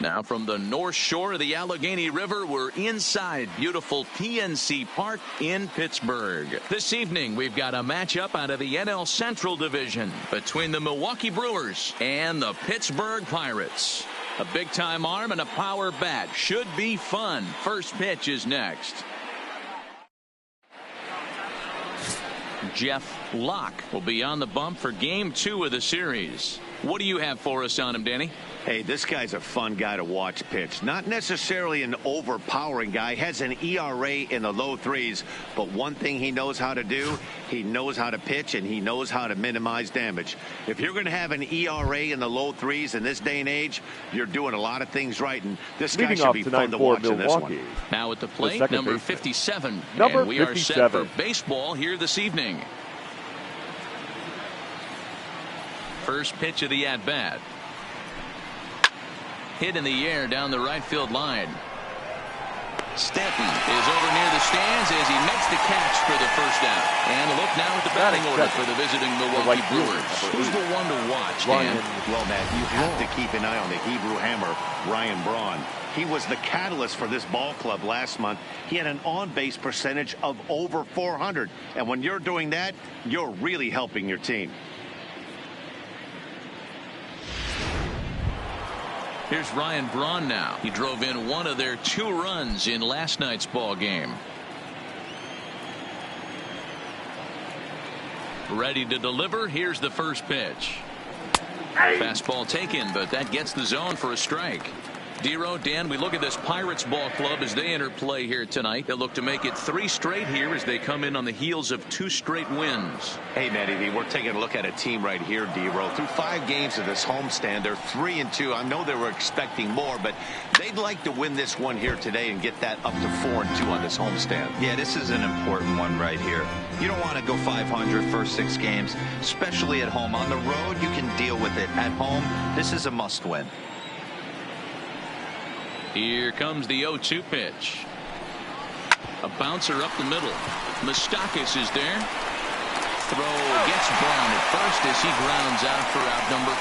Now from the north shore of the Allegheny River, we're inside beautiful PNC Park in Pittsburgh. This evening, we've got a matchup out of the NL Central Division between the Milwaukee Brewers and the Pittsburgh Pirates. A big-time arm and a power bat. Should be fun. First pitch is next. Jeff Locke will be on the bump for Game 2 of the series. What do you have for us on him, Danny? Hey, this guy's a fun guy to watch pitch. Not necessarily an overpowering guy. Has an ERA in the low threes. But one thing he knows how to do, he knows how to pitch and he knows how to minimize damage. If you're going to have an ERA in the low threes in this day and age, you're doing a lot of things right. And this guy should be fun to watch in this one. Now at the plate, number 57. And we are set for baseball here this evening. First pitch of the at-bat. Hit in the air down the right field line. Stanton is over near the stands as he makes the catch for the first out. And a look now at the batting order for the visiting Milwaukee Brewers. Who's the one to watch, Dan? Well, Matt, you have to keep an eye on the Hebrew Hammer, Ryan Braun. He was the catalyst for this ball club last month. He had an on-base percentage of over 400. And when you're doing that, you're really helping your team. Here's Ryan Braun now. He drove in one of their 2 runs in last night's ball game. Ready to deliver. Here's the first pitch. Fastball taken, but that gets the zone for a strike. Dero, Dan, we look at this Pirates ball club as they enter play here tonight. They'll look to make it 3 straight here as they come in on the heels of 2 straight wins. Hey, Matty, we're taking a look at a team right here, Dero. Through 5 games of this homestand, they're 3-2. I know they were expecting more, but they'd like to win this one here today and get that up to 4-2 on this homestand. Yeah, this is an important one right here. You don't want to go 500 first 6 games, especially at home. On the road, you can deal with it. At home, this is a must-win. Here comes the 0-2 pitch. A bouncer up the middle. Moustakas is there. Throw gets Braun at first as he grounds out for out number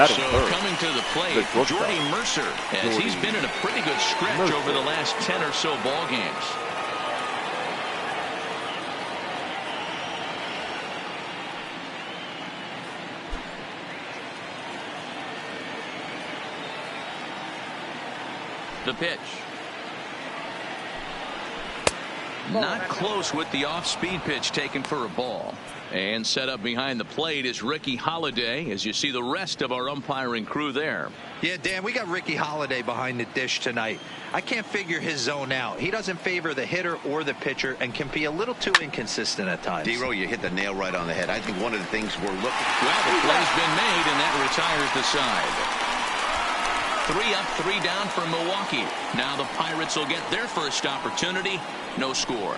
2. So coming to the plate, Jordy Mercer, as he's been in a pretty good stretch over the last 10 or so ball games. The pitch. Not close with the off-speed pitch taken for a ball. And set up behind the plate is Ricky Holiday as you see the rest of our umpiring crew there. Yeah, Dan, we got Ricky Holiday behind the dish tonight. I can't figure his zone out. He doesn't favor the hitter or the pitcher and can be a little too inconsistent at times. Dero, you hit the nail right on the head. I think one of the things we're looking for. Well, the play's been made and that retires the side. 3 up, 3 down for Milwaukee. Now the Pirates will get their first opportunity. No score.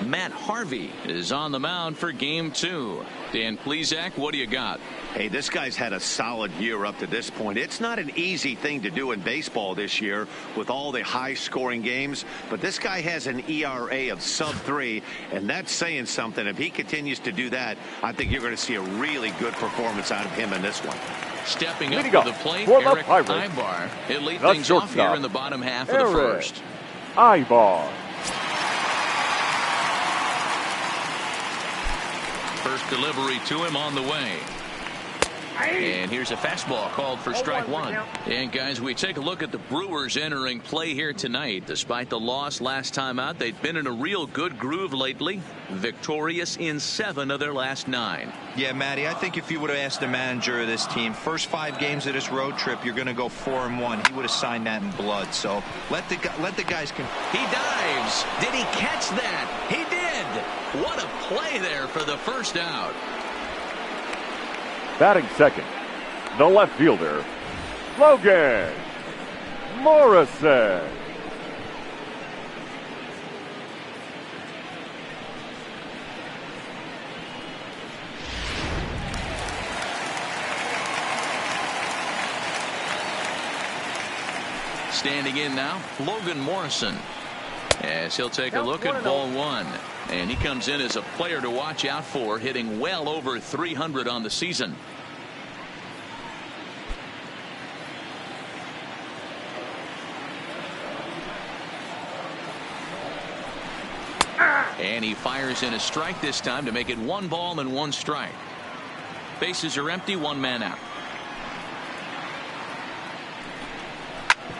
Matt Harvey is on the mound for Game 2. Dan Plesac, what do you got? Hey, this guy's had a solid year up to this point. It's not an easy thing to do in baseball this year with all the high-scoring games, but this guy has an ERA of sub-3, and that's saying something. If he continues to do that, I think you're going to see a really good performance out of him in this one. Stepping up to the plate, Eric Ibar. He'll lead things off here in the bottom half of the first. Ibar. First delivery to him on the way. And here's a fastball called for strike 1. And guys, we take a look at the Brewers entering play here tonight. Despite the loss last time out, they've been in a real good groove lately. Victorious in 7 of their last 9. Yeah, Matty, I think if you would have asked the manager of this team, first 5 games of this road trip, you're going to go 4-1. He would have signed that in blood. So let the guys. He dives. Did he catch that? He did. What a play there for the first out. Batting second, the left fielder, Logan Morrison. Standing in now, Logan Morrison, as he'll take a look at ball 1. And he comes in as a player to watch out for, hitting well over 300 on the season. And he fires in a strike this time to make it 1 ball and 1 strike. Bases are empty, 1 man out.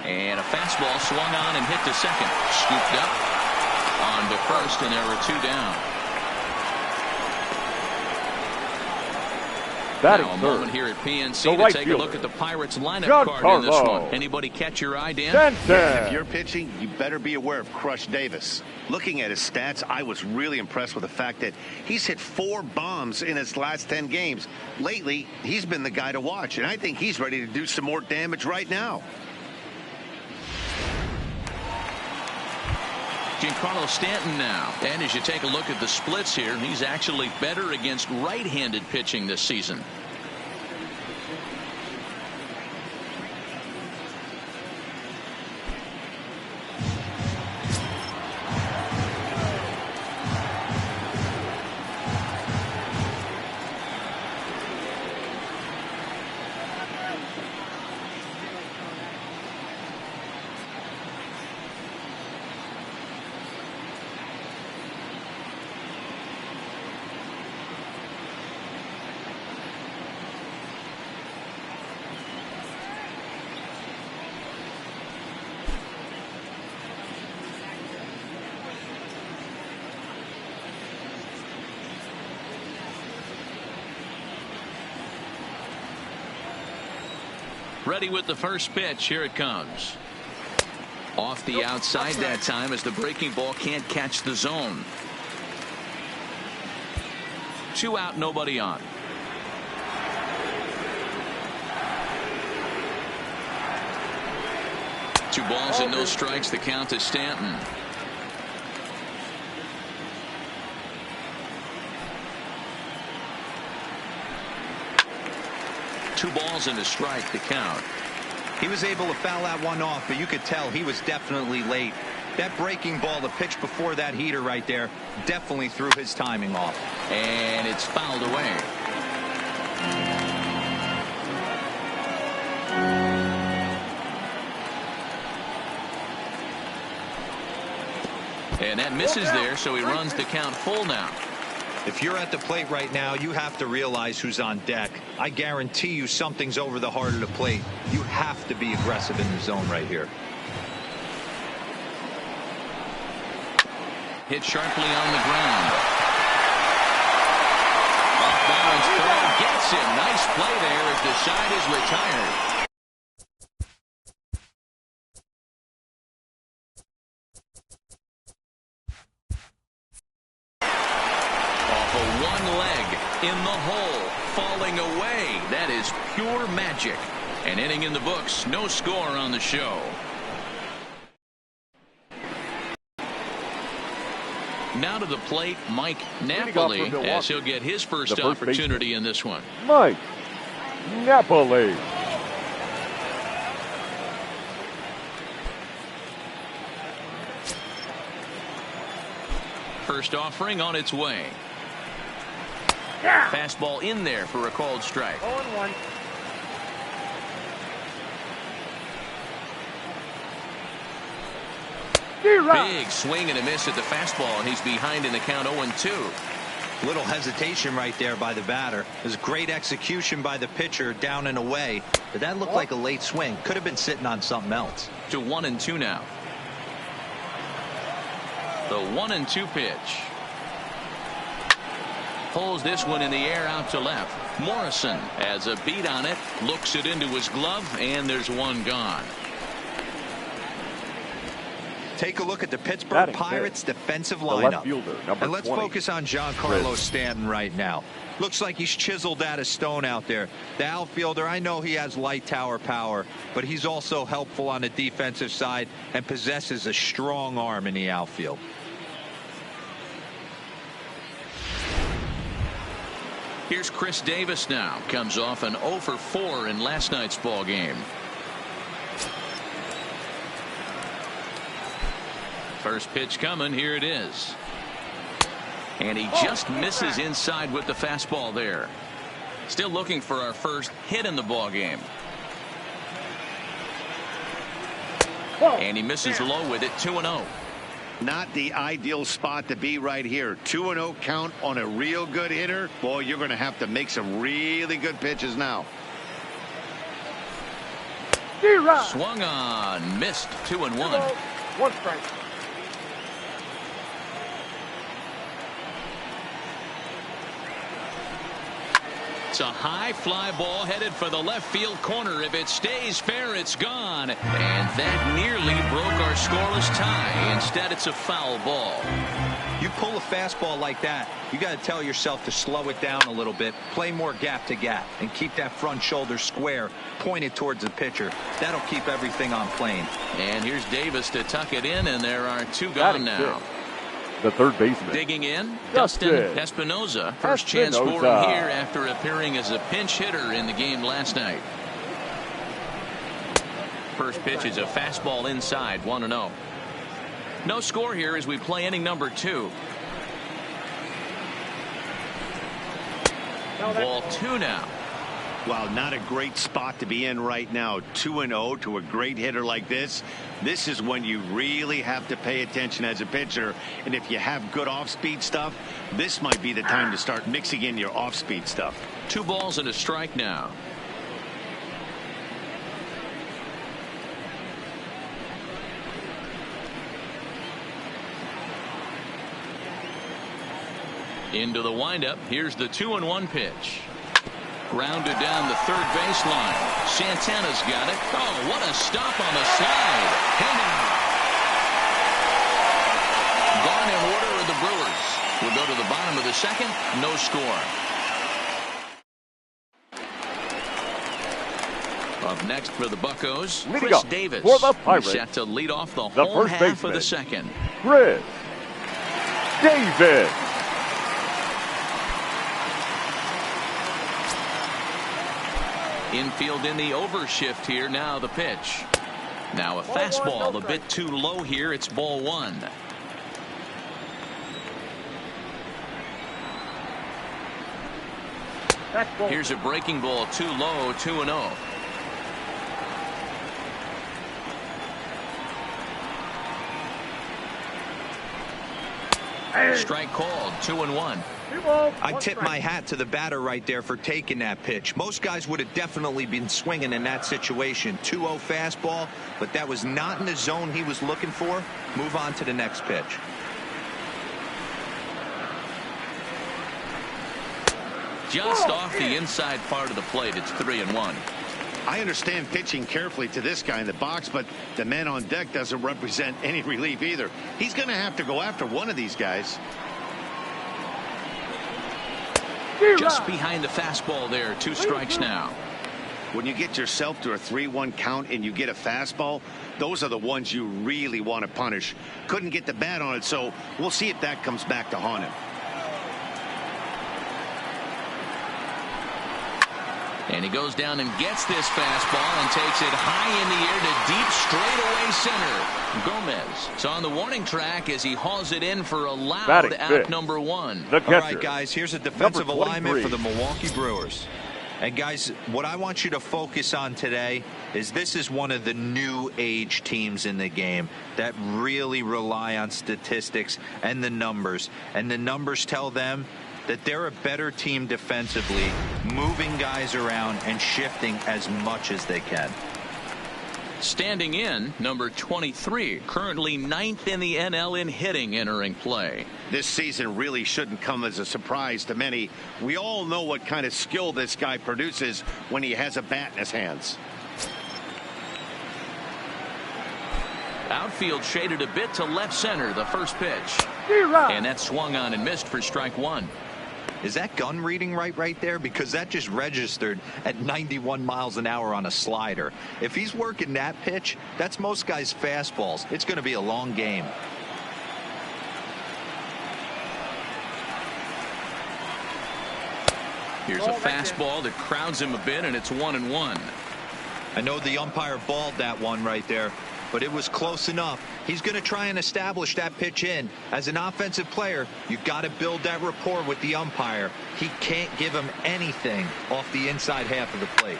And a fastball swung on and hit to second. Scooped up on to first, and there were 2 down. Now a moment here at PNC to take a look at the Pirates lineup card in this one. Anybody catch your eye, Dan? Yeah, if you're pitching, you better be aware of Crush Davis. Looking at his stats, I was really impressed with the fact that he's hit 4 bombs in his last 10 games. Lately, he's been the guy to watch, and I think he's ready to do some more damage right now. Giancarlo Stanton now. And as you take a look at the splits here, he's actually better against right-handed pitching this season. Ready with the first pitch. Here it comes. Off the outside that time as the breaking ball can't catch the zone. 2 out, nobody on. Two balls and no strikes. The count to Stanton. Two balls and a strike to count. He was able to foul that one off, but you could tell he was definitely late. That breaking ball, the pitch before that heater right there, definitely threw his timing off. And it's fouled away. And that misses there, so he runs the count full now. If you're at the plate right now, you have to realize who's on deck. I guarantee you something's over the heart of the plate. You have to be aggressive in the zone right here. Hit sharply on the ground. Off balance throw gets him. Nice play there as the side is retired. In the hole, falling away. That is pure magic. An inning in the books. No score on the show. Now to the plate, Mike Napoli, as he'll get his first opportunity in this one. Mike Napoli. First offering on its way. Fastball in there for a called strike. 0-1. Big swing and a miss at the fastball, and he's behind in the count 0-2. Little hesitation right there by the batter. It was great execution by the pitcher down and away, but that looked like a late swing. Could have been sitting on something else. To 1-2 now. The 1-2 pitch. Pulls this one in the air out to left. Morrison has a beat on it, looks it into his glove, and there's one gone. Take a look at the Pittsburgh Pirates defensive lineup. And let's 20. focus on Giancarlo Stanton right now. Looks like he's chiseled out of stone out there. The outfielder, I know he has light tower power, but he's also helpful on the defensive side and possesses a strong arm in the outfield. Here's Chris Davis now. Comes off an 0 for 4 in last night's ball game. First pitch coming. Here it is. And he just misses inside with the fastball there. Still looking for our first hit in the ball game. And he misses low with it. 2-0. Not the ideal spot to be right here. 2-0 count on a real good hitter. Boy, you're going to have to make some really good pitches now. Swung on, missed. 2-1. 1 strike. It's a high fly ball headed for the left field corner. If it stays fair, it's gone. And that nearly broke our scoreless tie. Instead, it's a foul ball. You pull a fastball like that, you got to tell yourself to slow it down a little bit, play more gap to gap, and keep that front shoulder square, pointed towards the pitcher. That'll keep everything on plane. And here's Davis to tuck it in, and there are 2 gone now. The third baseman. Digging in, Dustin Espinosa. First chance for him here after appearing as a pinch hitter in the game last night. First pitch is a fastball inside. 1-0. No score here as we play inning number 2. Ball 2 now. Wow, not a great spot to be in right now. 2-0 to a great hitter like this. This is when you really have to pay attention as a pitcher. And if you have good off-speed stuff, this might be the time to start mixing in your off-speed stuff. 2 balls and a strike now. Into the windup. Here's the 2-1 pitch. Grounded down the third baseline. Santana's got it. Oh, what a stop on the slide. Hey now. Gone in order of the Brewers. We'll go to the bottom of the second. No score. Up next for the Buccos, Chris Davis. For the Pirates, set to lead off the whole half of the second. Chris Davis. Infield in the overshift here. Now the pitch. Now a fastball a bit too low here. It's ball 1. Here's a breaking ball too low. 2-0. Strike called. 2-1. I tip my hat to the batter right there for taking that pitch. Most guys would have definitely been swinging in that situation. 2-0 fastball, but that was not in the zone he was looking for. Move on to the next pitch. Just off the inside part of the plate. It's 3-1. I understand pitching carefully to this guy in the box, but the man on deck doesn't represent any relief either. He's going to have to go after one of these guys. Just behind the fastball there. 2 strikes now. When you get yourself to a 3-1 count and you get a fastball, those are the ones you really want to punish. Couldn't get the bat on it, so we'll see if that comes back to haunt him. And he goes down and gets this fastball and takes it high in the air to deep straightaway center. Gomez is on the warning track as he hauls it in for a loud out number 1. All right, guys, here's a defensive alignment for the Milwaukee Brewers. And, guys, what I want you to focus on today is this is one of the new age teams in the game that really rely on statistics and the numbers. And the numbers tell them that they're a better team defensively, moving guys around and shifting as much as they can. Standing in, number 23, currently 9th in the NL in hitting, entering play. This season really shouldn't come as a surprise to many. We all know what kind of skill this guy produces when he has a bat in his hands. Outfield shaded a bit to left center, the first pitch. And that swung on and missed for strike 1. Is that gun reading right there? Because that just registered at 91 miles an hour on a slider. If he's working that pitch, that's most guys' fastballs. It's going to be a long game. Here's a fastball that crowds him a bit, and it's 1-1. I know the umpire balled that one right there. but it was close enough. He's going to try and establish that pitch in. As an offensive player, you got to build that rapport with the umpire. He can't give him anything off the inside half of the plate.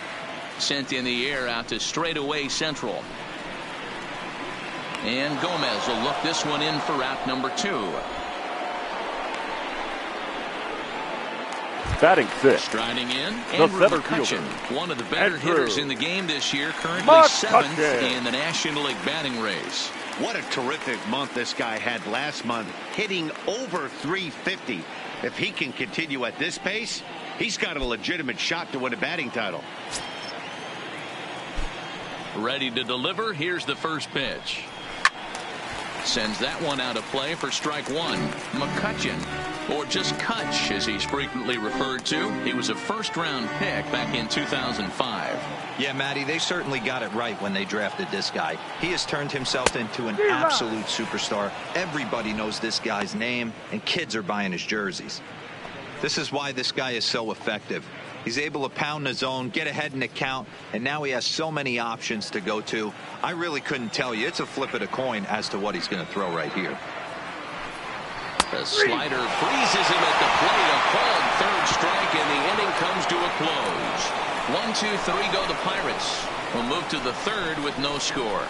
Sent in the air out to straightaway central. And Gomez will look this one in for out number 2. Batting 6. Striding in, The Andrew center McCutchen, fielder. one of the better Andrew hitters in the game this year, currently McCutchen. 7th in the National League batting race. What a terrific month this guy had last month, hitting over 350. If he can continue at this pace, he's got a legitimate shot to win a batting title. Ready to deliver. Here's the first pitch. Sends that one out of play for strike 1. McCutchen, or just Kutch as he's frequently referred to. He was a first-round pick back in 2005. Yeah, Matty, they certainly got it right when they drafted this guy. He has turned himself into an absolute superstar. Everybody knows this guy's name, and kids are buying his jerseys. This is why this guy is so effective. He's able to pound the zone, get ahead in the count, and now he has so many options to go to. I really couldn't tell you. It's a flip of the coin as to what he's going to throw right here. The slider freezes him at the plate. A called third strike, and the inning comes to a close. 1, 2, 3 go the Pirates. We'll move to the third with no score.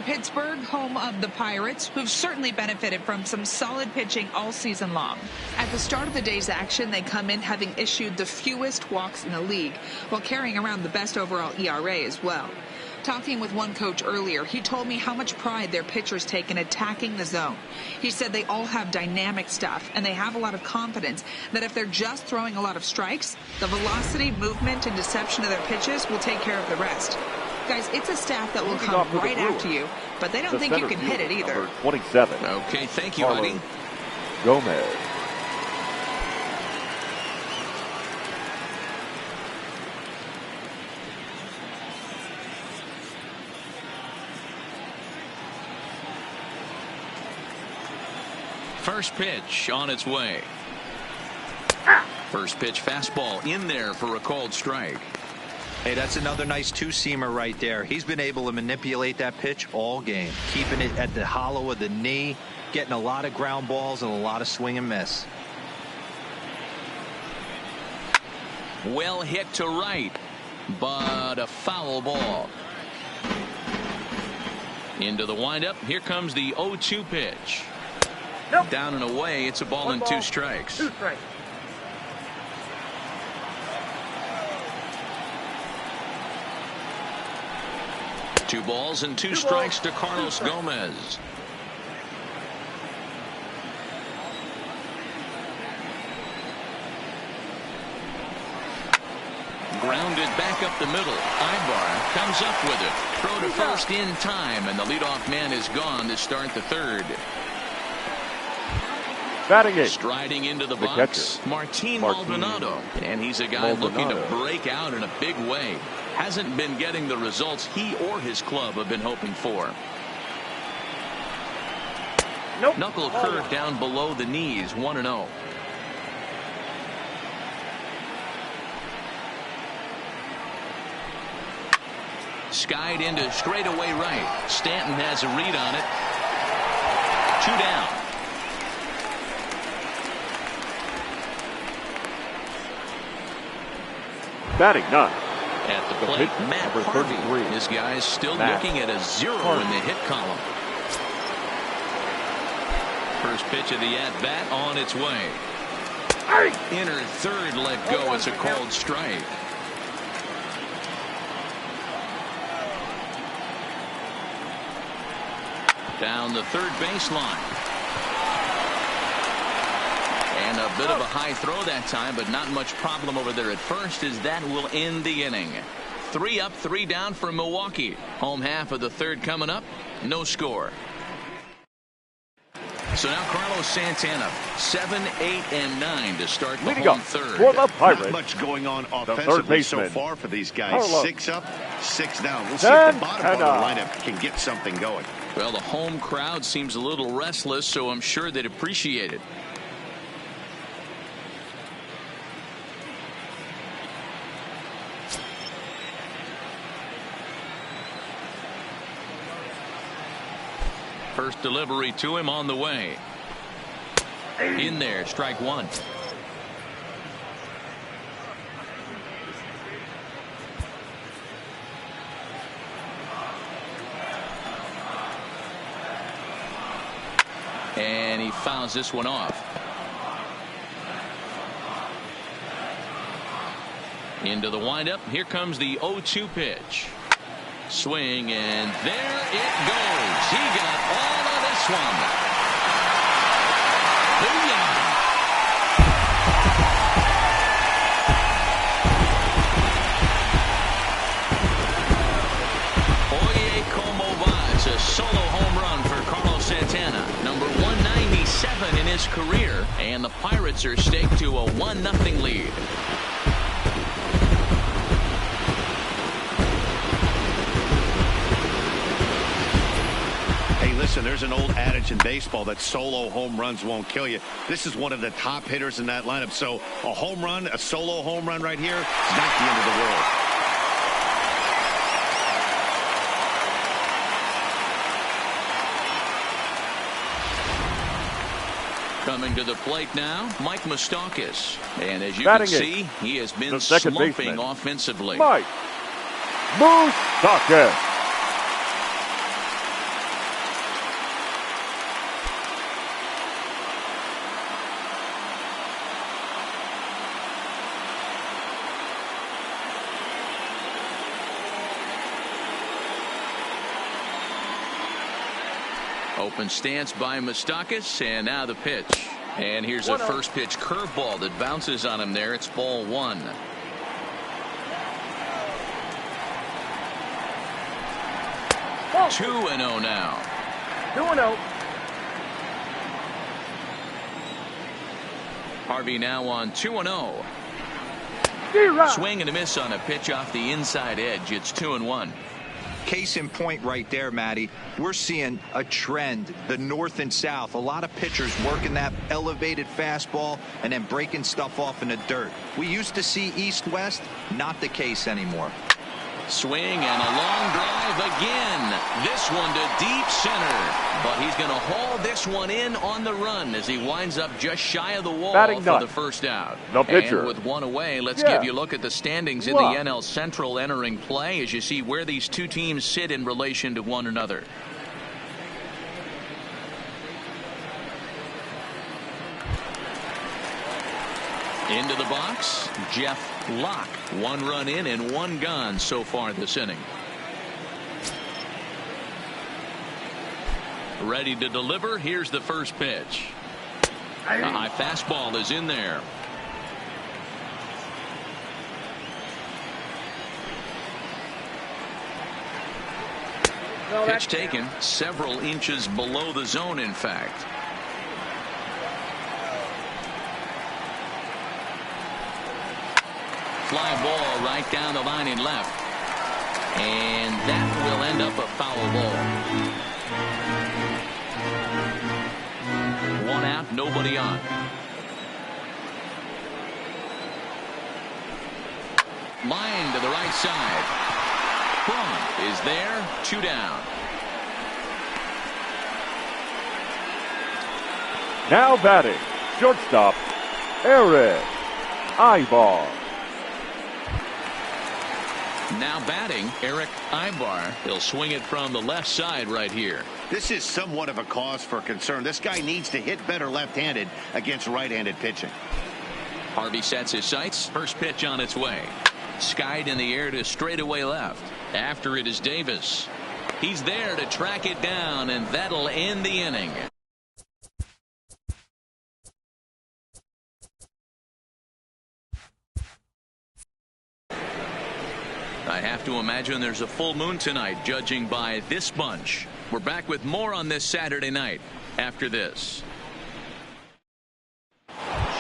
Pittsburgh, home of the Pirates, who've certainly benefited from some solid pitching all season long. At the start of the day's action, they come in having issued the fewest walks in the league, while carrying around the best overall ERA as well. Talking with one coach earlier, he told me how much pride their pitchers take in attacking the zone. He said they all have dynamic stuff, and they have a lot of confidence that if they're just throwing a lot of strikes, the velocity, movement, and deception of their pitches will take care of the rest. Guys, it's a staff that will come right after you, but they don't think you can hit it either. Number 27. Okay, thank you, Eddie. Gomez. First pitch on its way. First pitch fastball in there for a called strike. Hey, that's another nice two-seamer right there. He's been able to manipulate that pitch all game, keeping it at the hollow of the knee, getting a lot of ground balls and a lot of swing and miss. Well hit to right, but a foul ball. Into the windup. Here comes the 0-2 pitch. Nope. Down and away. It's a ball and 2 strikes. 2 strikes. Two balls and two strikes to Carlos Gomez. Grounded back up the middle. Ibar comes up with it. Throw to first in time, and the leadoff man is gone to start the third. Batting 8. Striding into the box, Martin Maldonado. And he's a guy looking to break out in a big way. Hasn't been getting the results he or his club have been hoping for. Nope. Knuckle curve down below the knees, 1-0. Skied into straightaway right. Stanton has a read on it. 2 down. Batting 9. At the plate, Matt Harvey. This guy's still looking at a 0 in the hit column. First pitch of the at-bat on its way. Inner third, let go. It's a called strike. Down the third baseline. And a bit of a high throw that time, but not much problem over there at first, as that will end the inning. 3 up, 3 down for Milwaukee. Home half of the third coming up. No score. So now Carlos Santana, 7, 8, and 9 to start the Leading home up third. for the Pirates, Not much going on third offensively so baseman, far for these guys. Carlos 6 up, 6 down. We'll see if the bottom part of the Santana. lineup can get something going. Well, the home crowd seems a little restless, so I'm sure they'd appreciate it. First delivery to him on the way. In there, strike one. And he fouls this one off. Into the windup. Here comes the 0-2 pitch. Swing, and there it goes. He got all of this one. Booyah! Oye, como va. It's a solo home run for Carlos Santana. Number 197 in his career. And the Pirates are staked to a 1-0 lead. Listen, there's an old adage in baseball that solo home runs won't kill you. This is one of the top hitters in that lineup. So a home run, a solo home run right here, is not the end of the world. Coming to the plate now, Mike Moustakas. And as you Batting can see, he has been slumping offensively. Mike Moustakas. Open stance by Moustakas, and now the pitch. And here's a first pitch curveball that bounces on him there. It's ball one. Oh. 2-0 now. 2-0. Harvey now on 2-0. Swing and a miss on a pitch off the inside edge. It's 2-1. Case in point right there, Matty. We're seeing a trend, the north and south. A lot of pitchers working that elevated fastball and then breaking stuff off in the dirt. We used to see east-west, not the case anymore. Swing and a long drive again. This one to deep center. But he's going to haul this one in on the run as he winds up just shy of the wall for the first out. The pitcher. And with one away, let's give you a look at the standings in the NL Central entering play as you see where these two teams sit in relation to one another. Into the box, Jeff Locke. 1 run in and 1 gone so far this inning. Ready to deliver. Here's the first pitch. A high fastball is in there. Pitch taken several inches below the zone, in fact. Fly ball right down the line in left. And that will end up a foul ball. 1 out, nobody on. Line to the right side. Braun is there, 2 down. Now batting, shortstop, Eric Ibar. Now batting, Eric Ibar. He'll swing it from the left side right here. This is somewhat of a cause for concern. This guy needs to hit better left-handed against right-handed pitching. Harvey sets his sights. First pitch on its way. Skied in the air to straightaway left. After it is Davis. He's there to track it down, and that'll end the inning. I have to imagine there's a full moon tonight, judging by this bunch. We're back with more on this Saturday night after this.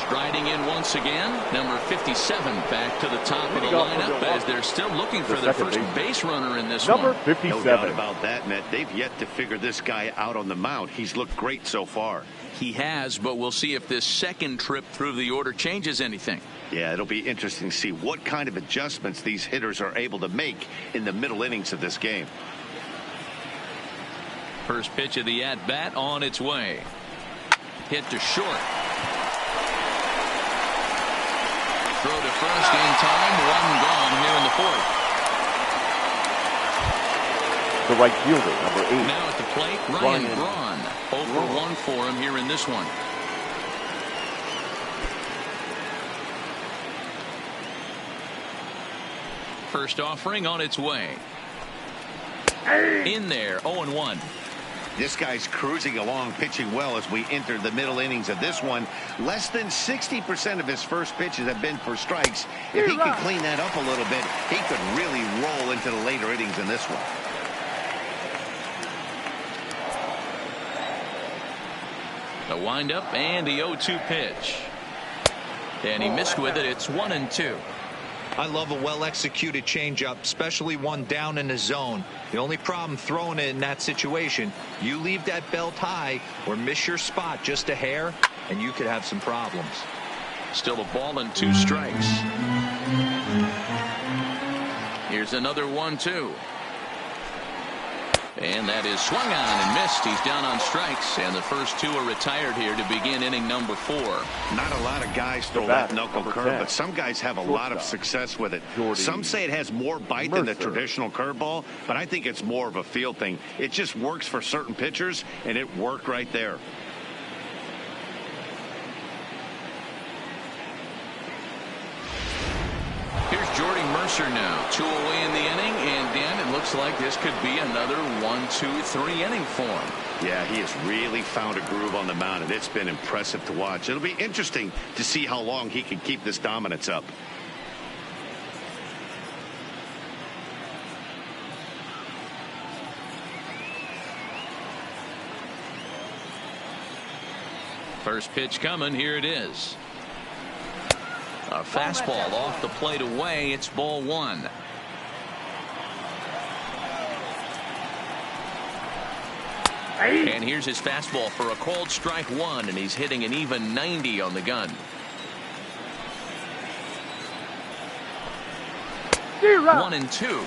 Striding in once again, number 57 back to the top of the lineup as they're still looking for their first base runner in this one. Number 57. No doubt about that, Matt. They've yet to figure this guy out on the mound. He's looked great so far. He has, but we'll see if this second trip through the order changes anything. Yeah, it'll be interesting to see what kind of adjustments these hitters are able to make in the middle innings of this game. First pitch of the at-bat on its way. Hit to short. Throw to first in time. One gone here in the fourth. The right fielder, number 8. Now at the plate, Ryan Braun. Over 1 for him here in this one. First offering on its way. In there, 0-1. This guy's cruising along, pitching well as we enter the middle innings of this one. Less than 60% of his first pitches have been for strikes. If he could clean that up a little bit, he could really roll into the later innings in this one. The windup and the 0-2 pitch. And he missed with it. It's 1-2. I love a well-executed changeup, especially one down in the zone. The only problem throwing it in that situation, you leave that belt high or miss your spot just a hair, and you could have some problems. Still a ball and 2 strikes. Here's another 1-2. And that is swung on and missed. He's down on strikes, and the first 2 are retired here to begin inning number 4. Not a lot of guys throw that knuckle curve, but some guys have a lot of success with it. Some say it has more bite than the traditional curveball, but I think it's more of a feel thing. It just works for certain pitchers, and it worked right there. Here's Jordy Mercer now. 2 away in the inning, and Dan, it looks like this could be another 1-2-3 inning for him. Yeah, he has really found a groove on the mound, and it's been impressive to watch. It'll be interesting to see how long he can keep this dominance up. First pitch coming. Here it is. A fastball off the plate away. It's ball 1. And here's his fastball for a called strike 1, and he's hitting an even 90 on the gun. 1-2.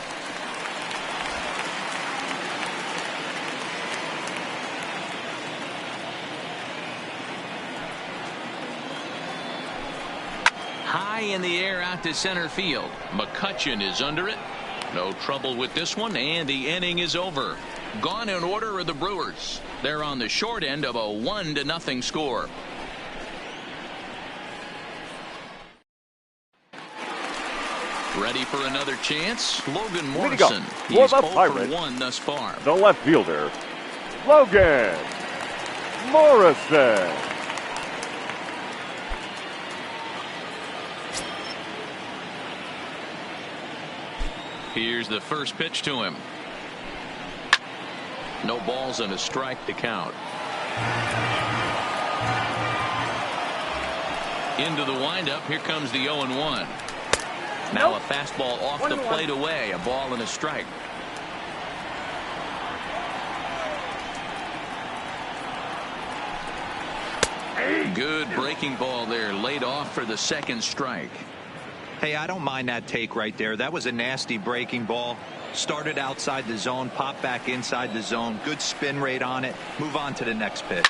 High in the air out to center field. McCutchen is under it. No trouble with this one, and the inning is over. Gone in order are the Brewers. They're on the short end of a 1-0 score. Ready for another chance? Logan Morrison. He's 0 for 1 thus far. The left fielder, Logan Morrison. Here's the first pitch to him. No balls and a strike to count. Into the windup. Here comes the 0-1. Now a fastball off the plate away. A ball and a strike. Good breaking ball there. Laid off for the second strike. Hey, I don't mind that take right there. That was a nasty breaking ball. Started outside the zone, popped back inside the zone. Good spin rate on it. Move on to the next pitch.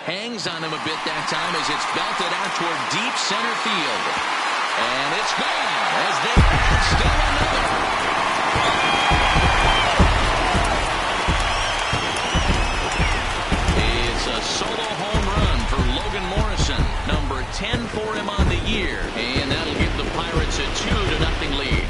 Hangs on him a bit that time as it's belted out toward deep center field. And it's gone as they add still another. It's a solo home run for Logan Morrison. Number 10 for him on the year. And that'll give the Pirates a 2-0 lead.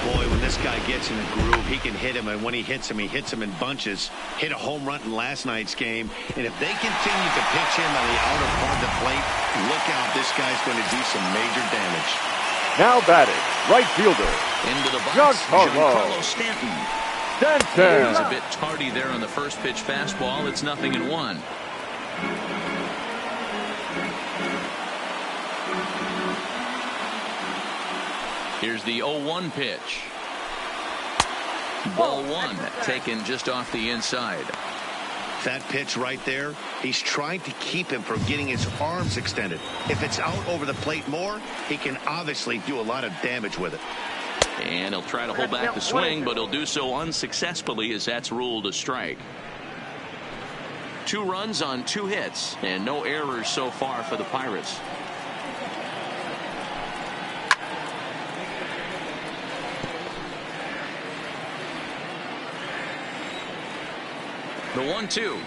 Boy, when this guy gets in a groove, he can hit him, and when he hits him in bunches. Hit a home run in last night's game, and if they continue to pitch him on the outer part of the plate, look out, this guy's going to do some major damage. Now batting, right fielder, into the box, Giancarlo Stanton. He was a bit tardy there on the first pitch fastball. It's 0-1. Here's the 0-1 pitch. Ball one, taken just off the inside. That pitch right there, he's trying to keep him from getting his arms extended. If it's out over the plate more, he can obviously do a lot of damage with it. And he'll try to hold back the swing, but he'll do so unsuccessfully as that's ruled a strike. 2 runs on 2 hits, and no errors so far for the Pirates. The 1-2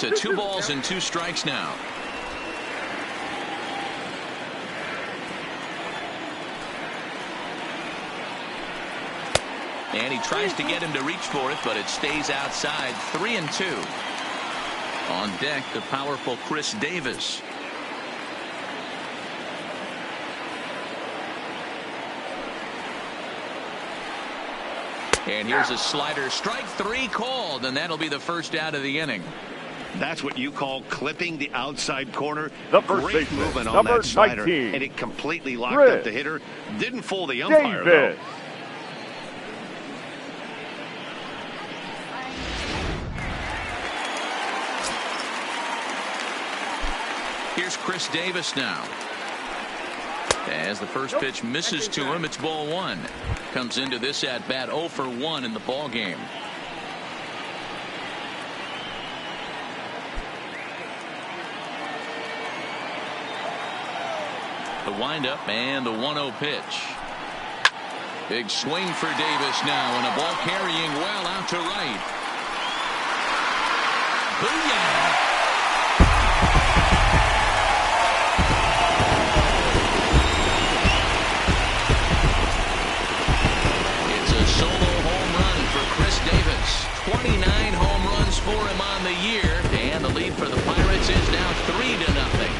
to 2 balls and 2 strikes now. And he tries to get him to reach for it, but it stays outside. 3-2. On deck, the powerful Chris Davis. And here's a slider, strike 3 called, and that'll be the first out of the inning. That's what you call clipping the outside corner. The first Great baseman, movement on number that slider, 19. and it completely locked up the hitter. Didn't fool the umpire, Davis. though. Here's Chris Davis now. As the first pitch misses to him, it's ball 1. Comes into this at bat 0 for 1 in the ball game. The windup and the 1-0 pitch. Big swing for Davis now, and a ball carrying well out to right. Booyah! Solo home run for Chris Davis. 29 home runs for him on the year, and the lead for the Pirates is now 3-0.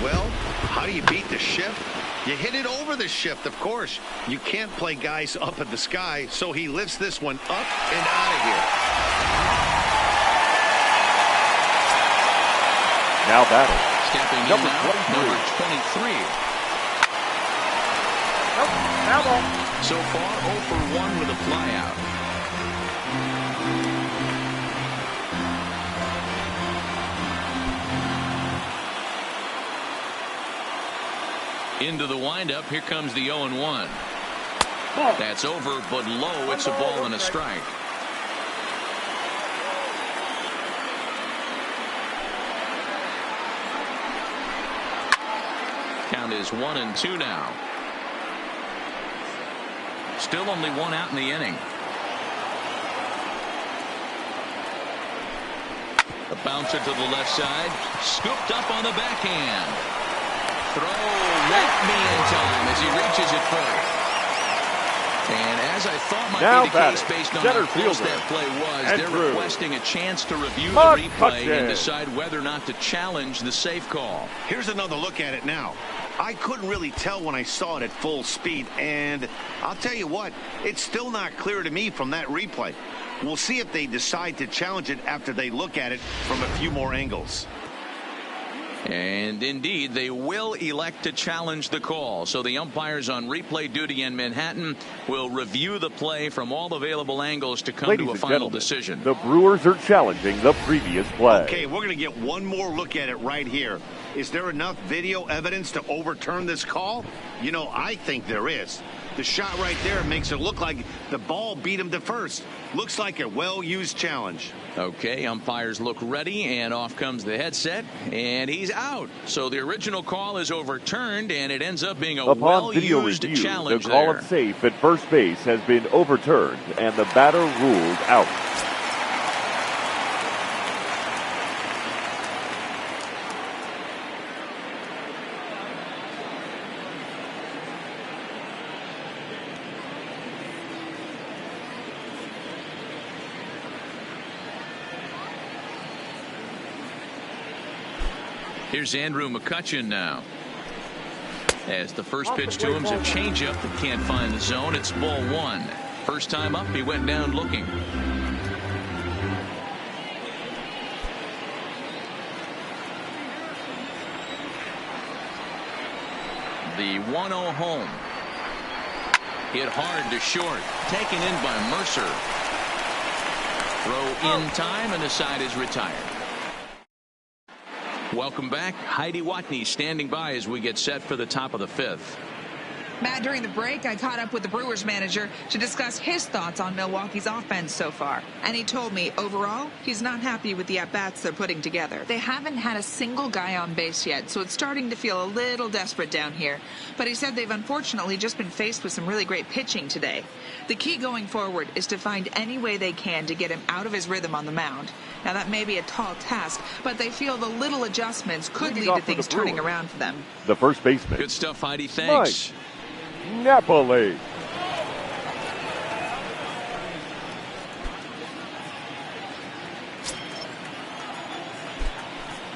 Well, how do you beat the shift? You hit it over the shift, of course. You can't play guys up at the sky, so he lifts this one up and out of here. Now battle. Stepping in Number now, 23. number 23. Foul ball. So far, 0 for 1 with a flyout. Into the windup, here comes the 0-1. That's over, but low. It's a ball and a strike. Count is 1-2 now. Still only 1 out in the inning. A bouncer to the left side. Scooped up on the backhand. Throw won't be in time as he reaches it first. And as I thought might Now be the case based on how close fielder. that play was, And they're Drew. requesting a chance to review the Mark replay Hudson. and decide whether or not to challenge the safe call. Here's another look at it now. I couldn't really tell when I saw it at full speed, and I'll tell you what, it's still not clear to me from that replay. We'll see if they decide to challenge it after they look at it from a few more angles. And indeed, they will elect to challenge the call. So the umpires on replay duty in Manhattan will review the play from all available angles to come Ladies to a and final gentlemen, decision. the Brewers are challenging the previous play. Okay, we're going to get one more look at it right here. Is there enough video evidence to overturn this call? You know, I think there is. The shot right there makes it look like the ball beat him to first. Looks like a well-used challenge. Okay, umpires look ready, and off comes the headset, and he's out. So the original call is overturned, and it ends up being a Upon video well-used review, the challenge call there. of safe at first base has been overturned, and the batter ruled out. Here's Andrew McCutchen now. As the first pitch to him is a changeup that can't find the zone. It's ball one. First time up, he went down looking. The 1-0 home. Hit hard to short. Taken in by Mercer. Throw in time, and the side is retired. Welcome back. Heidi Watney standing by as we get set for the top of the fifth. Matt, during the break, I caught up with the Brewers manager to discuss his thoughts on Milwaukee's offense so far. And he told me, overall, he's not happy with the at-bats they're putting together. They haven't had a single guy on base yet, so it's starting to feel a little desperate down here. But he said they've unfortunately just been faced with some really great pitching today. The key going forward is to find any way they can to get him out of his rhythm on the mound. Now, that may be a tall task, but they feel the little adjustments could lead to things turning around for them. The first baseman. Good stuff, Heidi. Thanks. Napoli.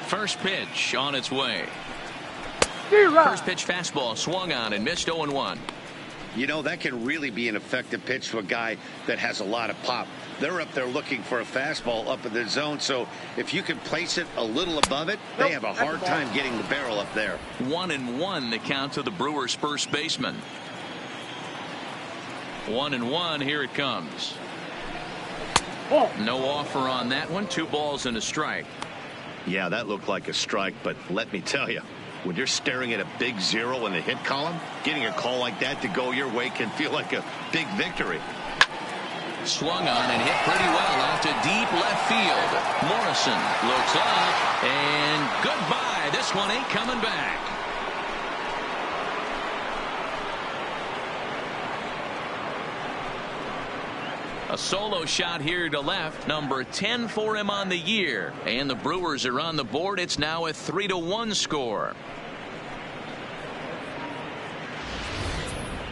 First pitch on its way. First pitch fastball swung on and missed 0-1. You know, that can really be an effective pitch to a guy that has a lot of pop. They're up there looking for a fastball up in the zone, so if you can place it a little above it, they have a hard time getting the barrel up there. 1-1 the count to the Brewers' first baseman. 1-1, here it comes. No offer on that one. 2 balls and a strike. Yeah, that looked like a strike, but let me tell you, when you're staring at a big 0 in the hit column, getting a call like that to go your way can feel like a big victory. Swung on and hit pretty well out to deep left field. Morrison looks up and goodbye. This one ain't coming back. A solo shot here to left, number 10 for him on the year, and the Brewers are on the board. It's now a 3-1 score.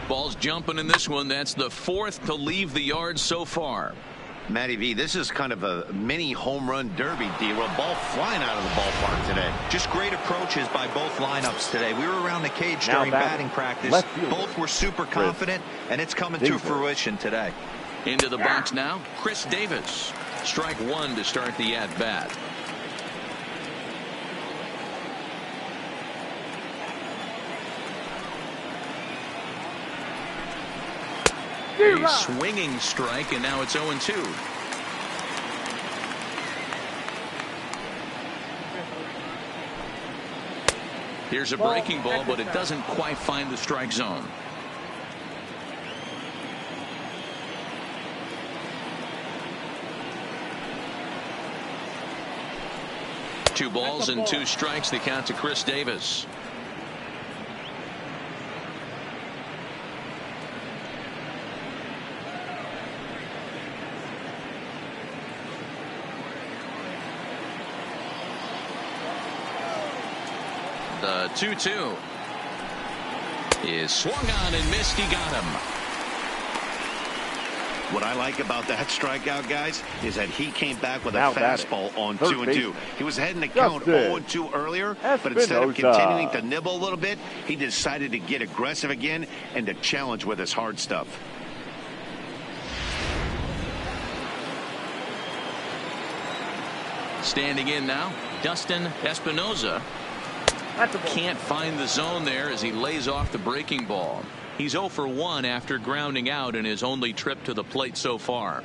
Ball's jumping in this one. That's the 4th to leave the yard so far. Matty V, this is kind of a mini home run derby deal. A ball flying out of the ballpark today. Just great approaches by both lineups today. We were around the cage during batting practice. Both were super confident, and it's coming to fruition today. Into the box now, Chris Davis. Strike 1 to start the at-bat. A swinging strike, and now it's 0-2. Here's a breaking ball, but it doesn't quite find the strike zone. Two balls and 2 strikes, the count to Chris Davis. The 2-2 is swung on and missed. He got him. What I like about that strikeout, guys, is that he came back with a fastball on 2-2. He was heading to count 0-2 earlier, but instead of continuing to nibble a little bit, he decided to get aggressive again and to challenge with his hard stuff. Standing in now, Dustin Espinoza. Can't find the zone there as he lays off the breaking ball. He's 0 for 1 after grounding out in his only trip to the plate so far.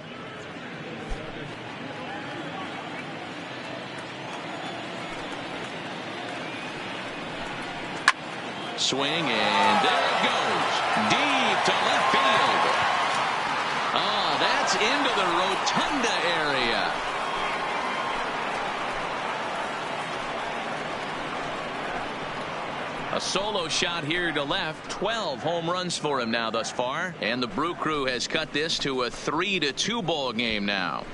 Swing, and there it goes. Deep to left field. Oh, that's into the rotunda area. A solo shot here to left. 12 home runs for him now thus far. And the Brew Crew has cut this to a 3-2 ball game now.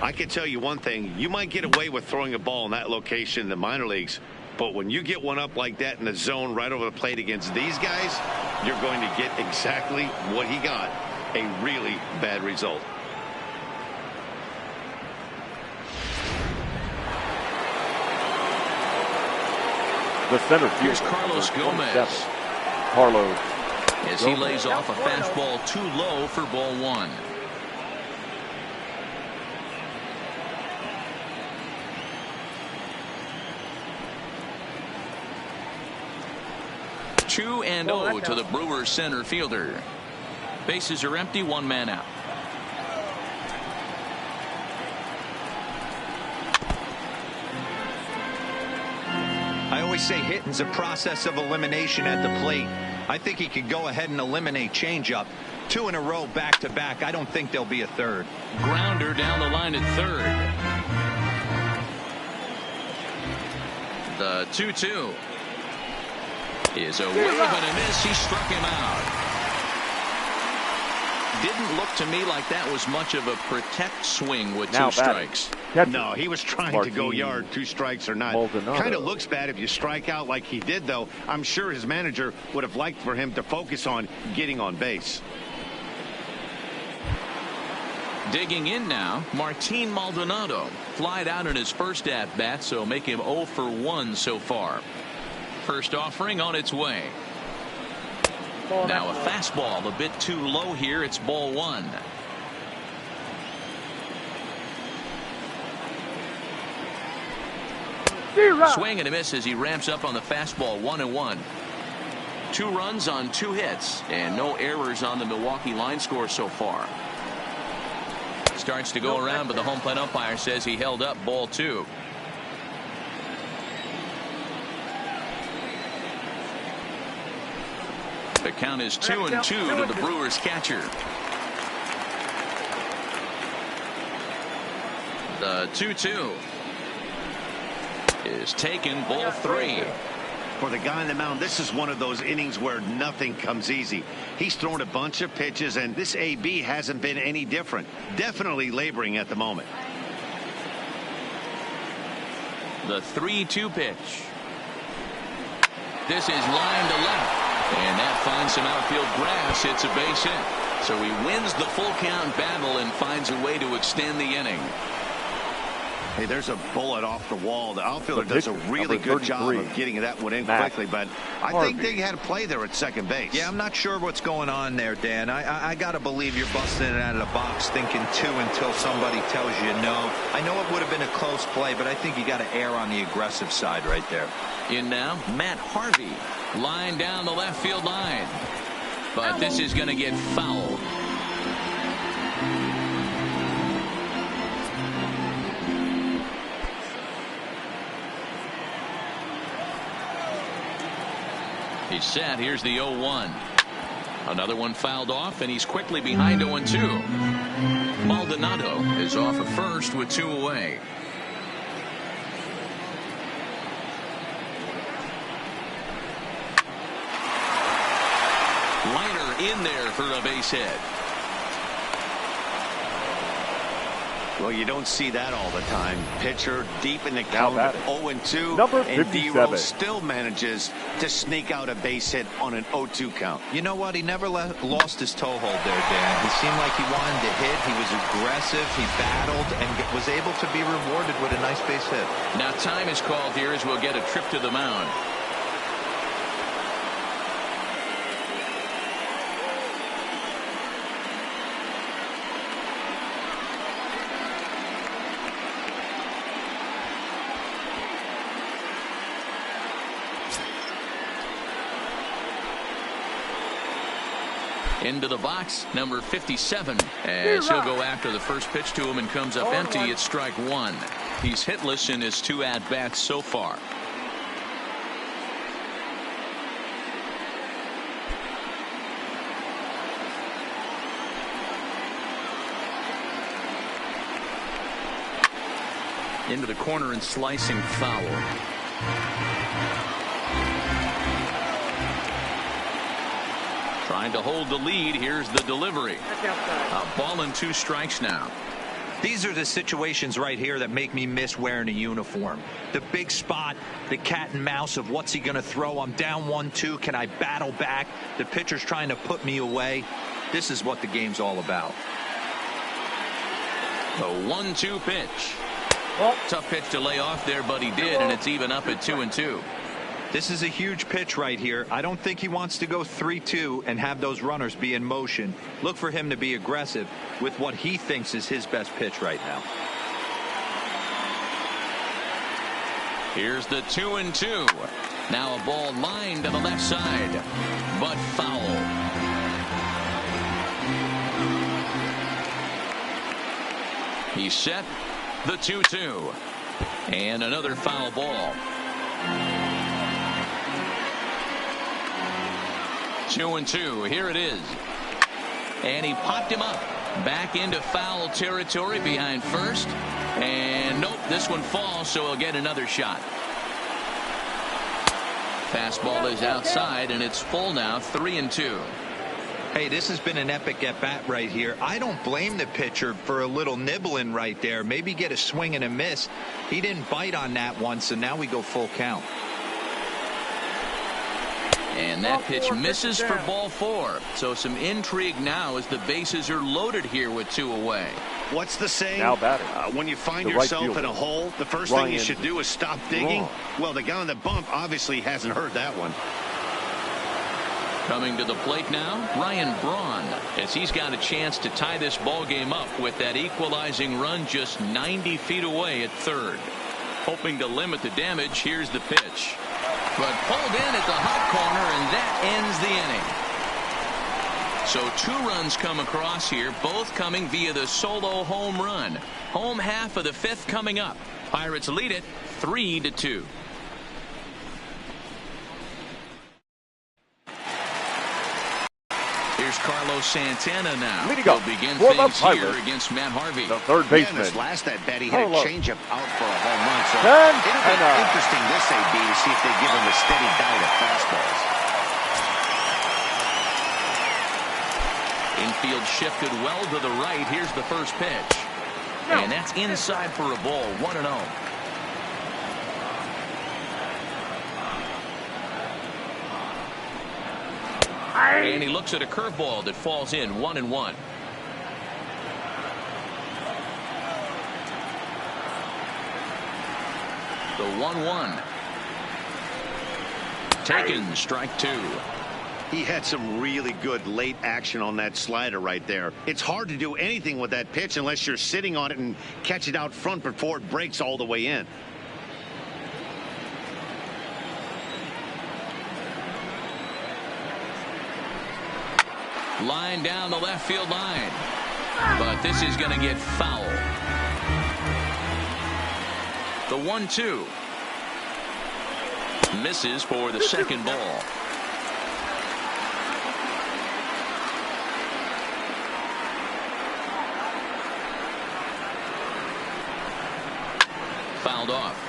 I can tell you one thing. You might get away with throwing a ball in that location in the minor leagues. But when you get one up like that in the zone right over the plate against these guys, you're going to get exactly what he got. A really bad result. The center fielder. Here's Carlos Gomez. Carlos. As he lays off a fastball too low for ball one. Two and 0 to the Brewers center fielder. Bases are empty, one man out. I always say hitting's a process of elimination at the plate. I think he could go ahead and eliminate changeup. 2 in a row back to back. I don't think there'll be a third. Grounder down the line at third. The 2-2 is a wave and a miss. He struck him out. Didn't look to me like that was much of a protect swing with two strikes. No, he was trying to go yard, 2 strikes or not. Kind of looks bad if you strike out like he did, though. I'm sure his manager would have liked for him to focus on getting on base. Digging in now, Martin Maldonado. Flied out in his first at-bat, so make him 0 for 1 so far. First offering on its way. Now a fastball a bit too low here. It's ball one. Swing and a miss as he ramps up on the fastball. 1-1. 2 runs on 2 hits and no errors on the Milwaukee line score so far. Starts to go around, but the home plate umpire says he held up. Ball 2. The count is 2-2 to the Brewers catcher. The 2-2 is taken. Ball 3. For the guy on the mound, this is one of those innings where nothing comes easy. He's thrown a bunch of pitches, and this AB hasn't been any different. Definitely laboring at the moment. The 3-2 pitch. This is line to left. And that finds some outfield grass. It's a base hit. So he wins the full count battle and finds a way to extend the inning. Hey, there's a bullet off the wall. The outfielder does a really good job of getting that one in quickly, but I think they had a play there at second base. Yeah, I'm not sure what's going on there, Dan. I got to believe you're busting it out of the box thinking 2 until somebody tells you no. I know it would have been a close play, but I think you got to err on the aggressive side right there. In now, Matt Harvey. Line down the left field line. But this is going to get fouled. He's set. Here's the 0-1. Another one fouled off, and he's quickly behind 0-2. Maldonado is off at first with 2 away. Liner in there for a base hit. Well, you don't see that all the time. Pitcher deep in the count, 0-2, number 57. And D-Roll still manages to sneak out a base hit on an 0-2 count. You know what? He never lost his toehold there, Dan. He seemed like he wanted to hit. He was aggressive. He battled and was able to be rewarded with a nice base hit. Now time is called here as we'll get a trip to the mound. Into the box, number 57, as he'll go after the first pitch to him and comes up empty. It's strike 1. He's hitless in his 2 at-bats so far. Into the corner and slicing foul. Trying to hold the lead. Here's the delivery. A ball and 2 strikes now. These are the situations right here that make me miss wearing a uniform. The big spot, the cat and mouse of what's he going to throw. I'm down 1-2. Can I battle back? The pitcher's trying to put me away. This is what the game's all about. The 1-2 pitch. Tough pitch to lay off there, but he did, and it's even up at 2-2. This is a huge pitch right here. I don't think he wants to go 3-2 and have those runners be in motion. Look for him to be aggressive with what he thinks is his best pitch right now. Here's the 2-2. Now a ball lined to the left side, but foul. He's set. The 2-2. And another foul ball. 2-2. Here it is. And he popped him up. Back into foul territory behind first. And nope, this one falls, so he'll get another shot. Fastball is outside, and it's full now, 3-2. Hey, this has been an epic at-bat right here. I don't blame the pitcher for a little nibbling right there. Maybe get a swing and a miss. He didn't bite on that one, so now we go full count. And that pitch misses for ball 4. So some intrigue now as the bases are loaded here with 2 away. What's the saying? Now batting. When you find The yourself right in a hole, the first thing you should do is stop digging. Well, the guy on the bump obviously hasn't heard that one. Coming to the plate now, Ryan Braun, as he's got a chance to tie this ball game up with that equalizing run just 90 feet away at third. Hoping to limit the damage, here's the pitch. But pulled in at the hot corner, and that ends the inning. So 2 runs come across here, both coming via the solo home run. Home half of the 5th coming up. Pirates lead it 3-2. Here's Carlos Santana now. He'll begin things here against Matt Harvey. The third baseman. His last at bat, he had a changeup out for a home run. So it'll be interesting this AB to see if they give him a steady diet of fastballs. Infield shifted well to the right. Here's the first pitch. And that's inside for a ball. 1-0. And he looks at a curveball that falls in. 1-1. The 1-1. Taken, strike 2. He had some really good late action on that slider right there. It's hard to do anything with that pitch unless you're sitting on it and catch it out front before it breaks all the way in. Line down the left field line. But this is going to get foul. The 1-2. Misses for the second ball. Fouled off.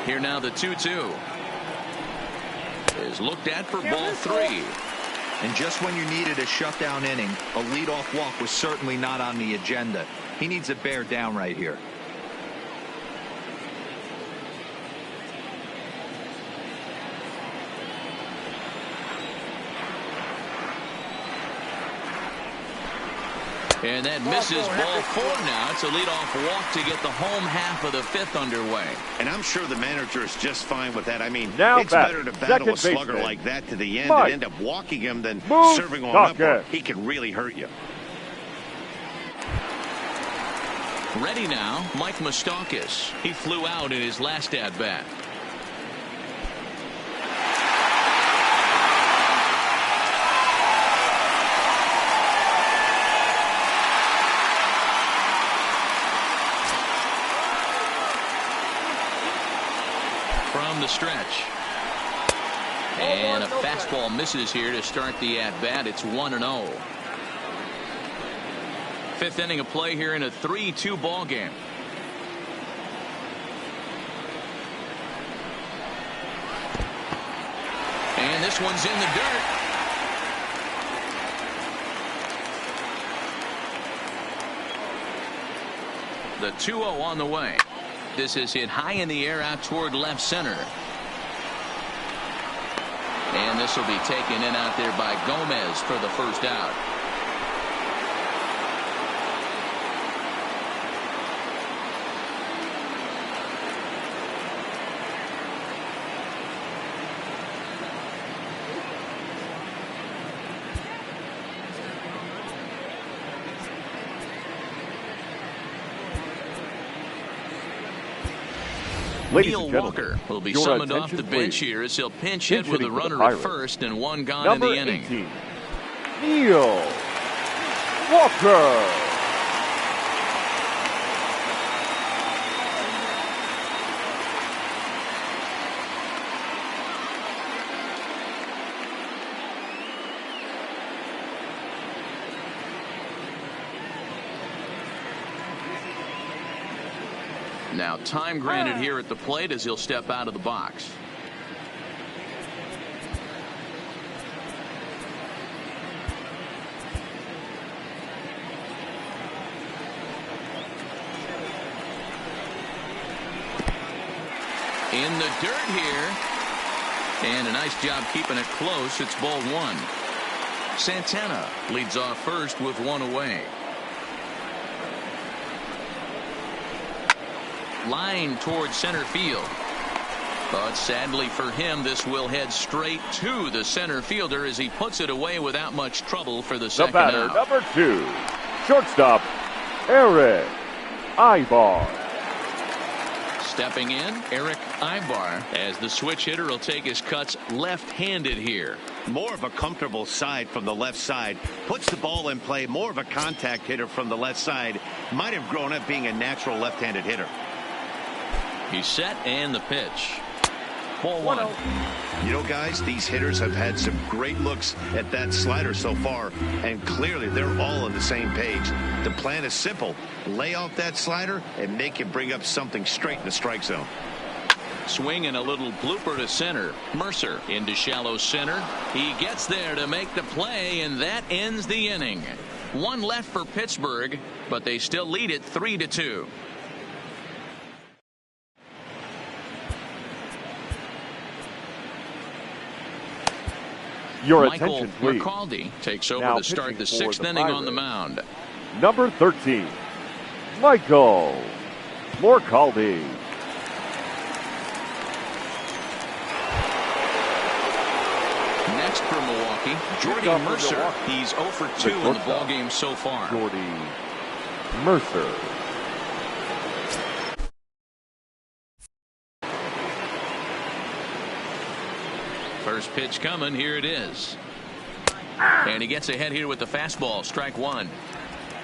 Here now the 2-2 is looked at for ball 3. And just when you needed a shutdown inning, a leadoff walk was certainly not on the agenda. He needs to bear down right here. And that misses ball 4 now. It's a leadoff walk to get the home half of the 5th underway. And I'm sure the manager is just fine with that. I mean, now it's better to battle a slugger like that to the end and end up walking him than serving on up. He can really hurt you. Ready now, Mike Moustakas. He flew out in his last at-bat. From the stretch. And a fastball misses here to start the at-bat. It's 1-0. 5th inning of play here in a 3-2 ball game. And this one's in the dirt. The 2-0 on the way. This is hit high in the air out toward left center. And this will be taken in out there by Gomez for the first out. Neil Walker will be summoned off the bench here as he'll pinch hit with a runner at first and one gone in the inning. 18, Neil Walker. Now time granted here at the plate as he'll step out of the box. In the dirt here. And a nice job keeping it close. It's ball one. Santana leads off first with one away. Line towards center field. But sadly for him, this will head straight to the center fielder as he puts it away without much trouble for the second out. The batter, number 2, shortstop, Eric Ibar. Stepping in, Eric Ibar, as the switch hitter will take his cuts left-handed here. More of a comfortable side from the left side. Puts the ball in play. More of a contact hitter from the left side. Might have grown up being a natural left-handed hitter. He's set and the pitch. Ball one. You know, guys, these hitters have had some great looks at that slider so far, and clearly they're all on the same page. The plan is simple. Lay off that slider and make him bring up something straight in the strike zone. Swing and a little blooper to center. Mercer into shallow center. He gets there to make the play, and that ends the inning. One left for Pittsburgh, but they still lead it 3-2. Your Michael attention, please. McCaldy takes over Now to start the pitching for 6th the inning on Pirates. the mound. Number 13, Michael McCaldy. Next for Milwaukee, Jordy Mercer. He's 0 for 2 in the ballgame so far. Jordy Mercer. First pitch coming. Here it is. And he gets ahead here with the fastball. Strike one.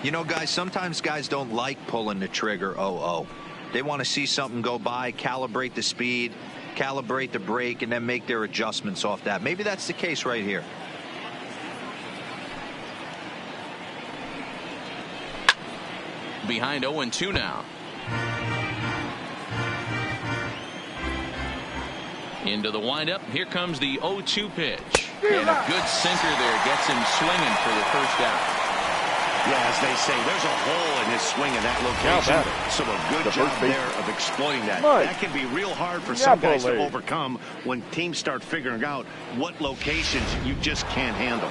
You know, guys, sometimes guys don't like pulling the trigger 0-0. They want to see something go by, calibrate the speed, calibrate the brake, and then make their adjustments off that. Maybe that's the case right here. Behind 0-2 now. Into the windup. Here comes the 0-2 pitch. And a good sinker there gets him swinging for the first out. Yeah, as they say, there's a hole in his swing in that location. So a good job there of exploiting that. That can be real hard for some guys to overcome when teams start figuring out what locations you just can't handle.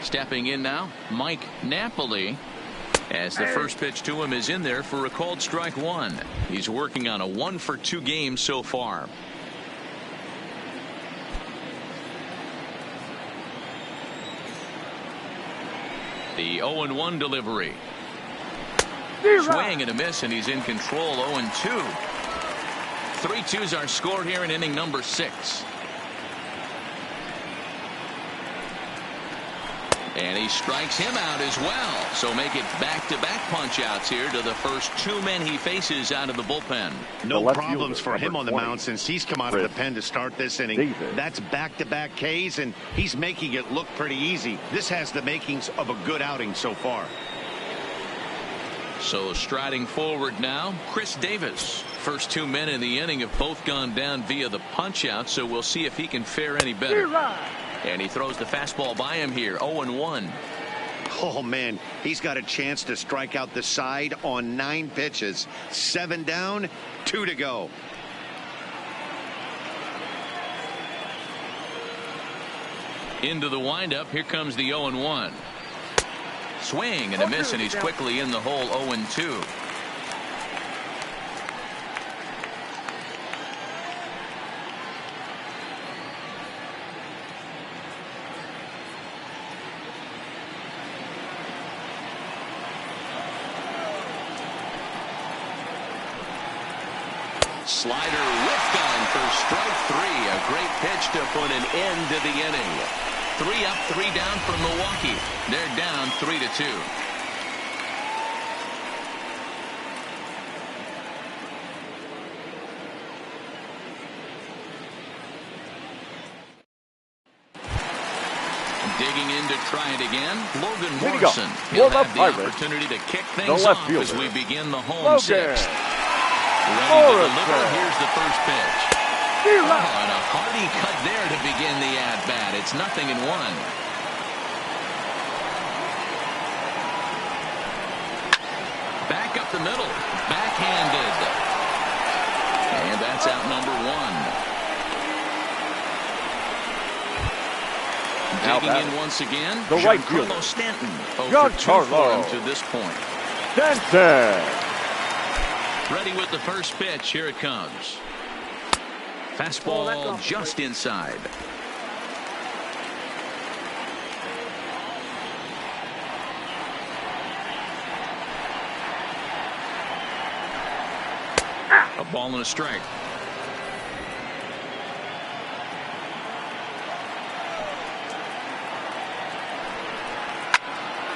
Stepping in now, Mike Napoli, as the first pitch to him is in there for a called strike one. He's working on a 1 for 2 game so far. The 0-1 delivery. Swing and a miss, and he's in control. 0-2. 3-2s are scored here in inning number 6. And he strikes him out as well. So make it back-to-back punch-outs here to the first 2 men he faces out of the bullpen. No problems for him on the mound since he's come out of the pen to start this inning. That's back-to-back Ks, and he's making it look pretty easy. This has the makings of a good outing so far. So striding forward now, Chris Davis. First 2 men in the inning have both gone down via the punch out, so we'll see if he can fare any better. And he throws the fastball by him here, 0-1. Oh, man, he's got a chance to strike out the side on 9 pitches. 7 down, 2 to go. Into the windup, here comes the 0-1. Swing and a miss, and he's quickly in the hole, 0-2. Slider whiffed on for strike 3. A great pitch to put an end to the inning. 3 up, 3 down for Milwaukee. They're down 3-2. Digging in to try it again, Logan Morrison. He'll have the opportunity to kick things off as we begin the home sixth. Ready to deliver. Here's the first pitch. Oh, and a hearty cut there to begin the at-bat. It's 0-1. Back up the middle. Backhanded. And that's out number 1. Digging in once again, the right fielder, Stanton. 0 for 2 for him to this point. Stanton. Ready with the first pitch. Here it comes. Fastball just inside. A ball and a strike.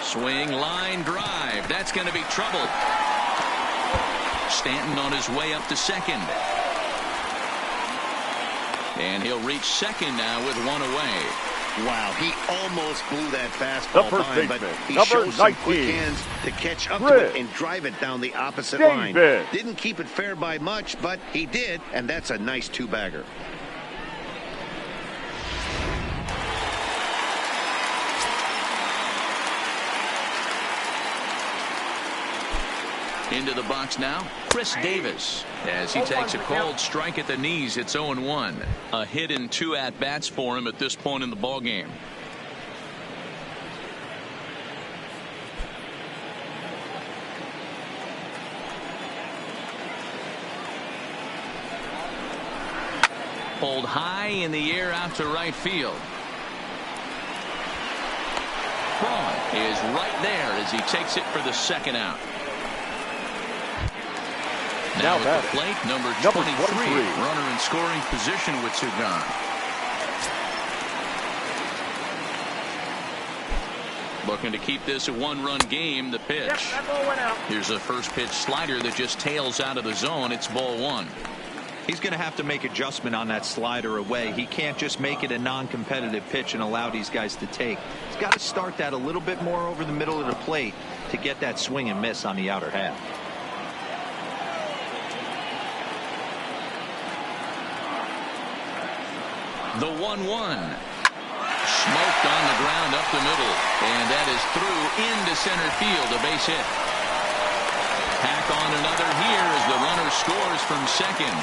Swing, line drive. That's going to be trouble. Stanton on his way up to second. And he'll reach second now with 1 away. Wow, he almost blew that fastball by, but he showed some quick hands to catch up to it and drive it down the opposite line. Didn't keep it fair by much, but he did, and that's a nice 2-bagger. Into the box now, Chris Davis, as he takes a cold strike at the knees. It's 0-1. A hit in 2 at-bats for him at this point in the ballgame. Pulled high in the air out to right field. Braun is right there as he takes it for the second out. Now at the plate, number 23, runner in scoring position with 2 gone. Looking to keep this a 1-run game. The pitch. Yep, that ball went out. Here's a first pitch slider that just tails out of the zone. It's ball 1. He's going to have to make adjustment on that slider away. He can't just make it a non-competitive pitch and allow these guys to take. He's got to start that a little bit more over the middle of the plate to get that swing and miss on the outer half. The 1-1. Smoked on the ground up the middle. And that is through into center field. A base hit. Tack on another here as the runner scores from second.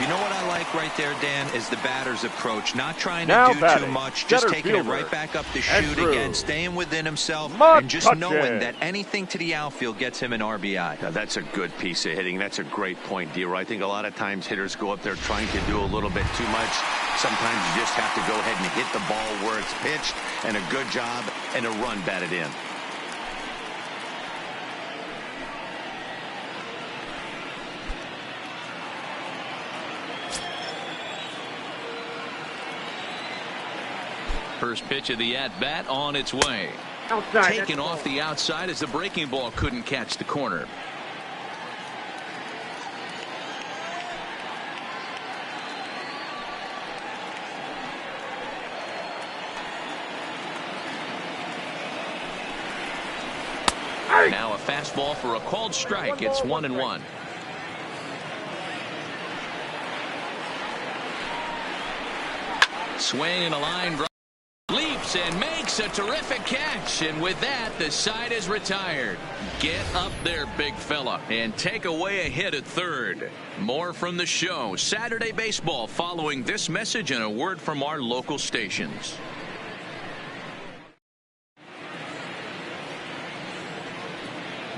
You know what I like right there, Dan, is the batter's approach. Not trying to do too much, just taking it right back up the chute again, staying within himself, and just knowing that anything to the outfield gets him an RBI. Now, that's a good piece of hitting. That's a great point, D. I think a lot of times hitters go up there trying to do a little bit too much. Sometimes you just have to go ahead and hit the ball where it's pitched, and a good job and a run batted in. First pitch of the at-bat on its way. Outside, taken off the outside as the breaking ball couldn't catch the corner. Now a fastball for a called strike. It's 1-1. Swing and a line drive. Leaps and makes a terrific catch. And with that, the side is retired. Get up there, big fella, and take away a hit at third. More from the show. Saturday Baseball following this message and a word from our local stations.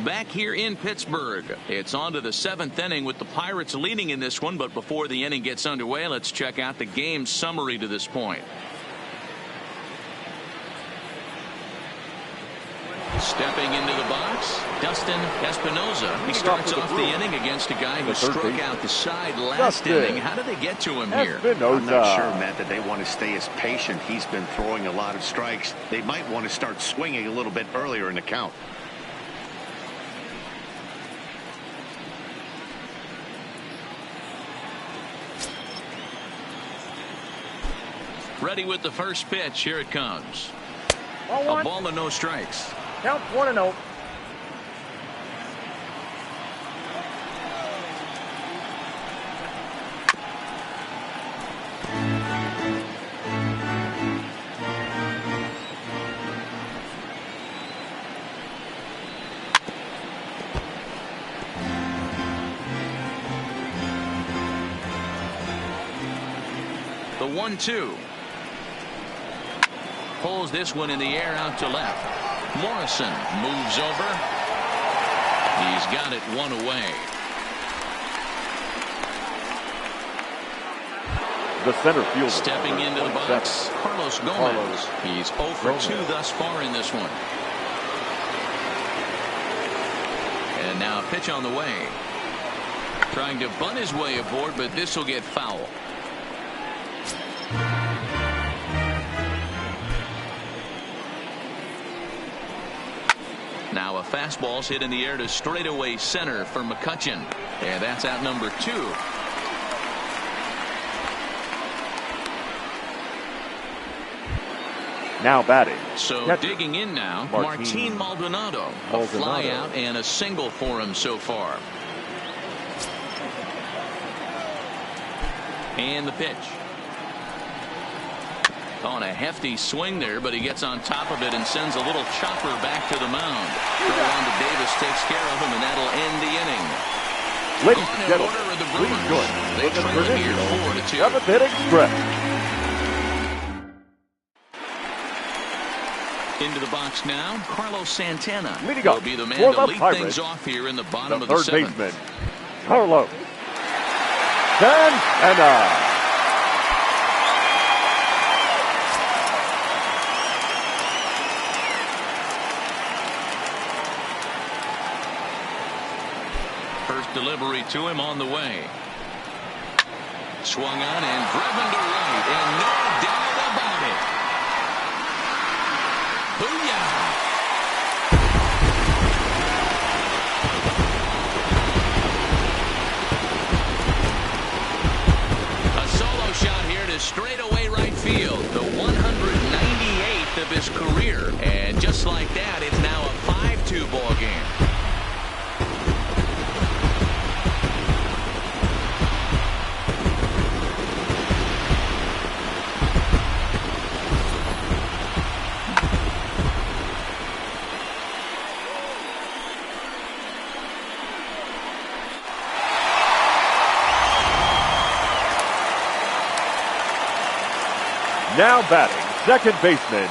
Back here in Pittsburgh, it's on to the 7th inning with the Pirates leading in this one. But before the inning gets underway, let's check out the game summary to this point. Stepping into the box, Dustin Espinoza. He starts off the inning against a guy who struck out the side last inning. How did they get to him here? I'm not sure, Matt, that they want to stay as patient. He's been throwing a lot of strikes. They might want to start swinging a little bit earlier in the count. Ready with the first pitch. Here it comes. Ball one. A ball and no strikes. Count 1-0. The 1-2. Pulls this one in the air out to left. Morrison moves over. He's got it one away. The center fielder. Stepping into the box, Carlos Gomez. He's 0 for 2 thus far in this one. And now a pitch on the way. Trying to bunt his way aboard, but this will get foul. Now a fastball's hit in the air to straightaway center for McCutchen. And that's out number 2. Now batting. So catcher. Digging in now, Martin Maldonado. A fly out and a single for him so far. And the pitch. On a hefty swing there, but he gets on top of it and sends a little chopper back to the mound. Throw on to Davis takes care of him, and that'll end the inning. Ladies and gentlemen, please join me with the traditional 7th inning stretch. Into the box now, Carlos Santana Leading will up be the man for to the lead Pirates, things off here in the bottom of the the 7th. third baseman, Carlos Santana. First delivery to him on the way. Swung on and driven to right, and no doubt about it. Booyah! A solo shot here to straightaway right field. The 198th of his career. And just like that, it's now a 5-2 ball game. Now batting, second baseman,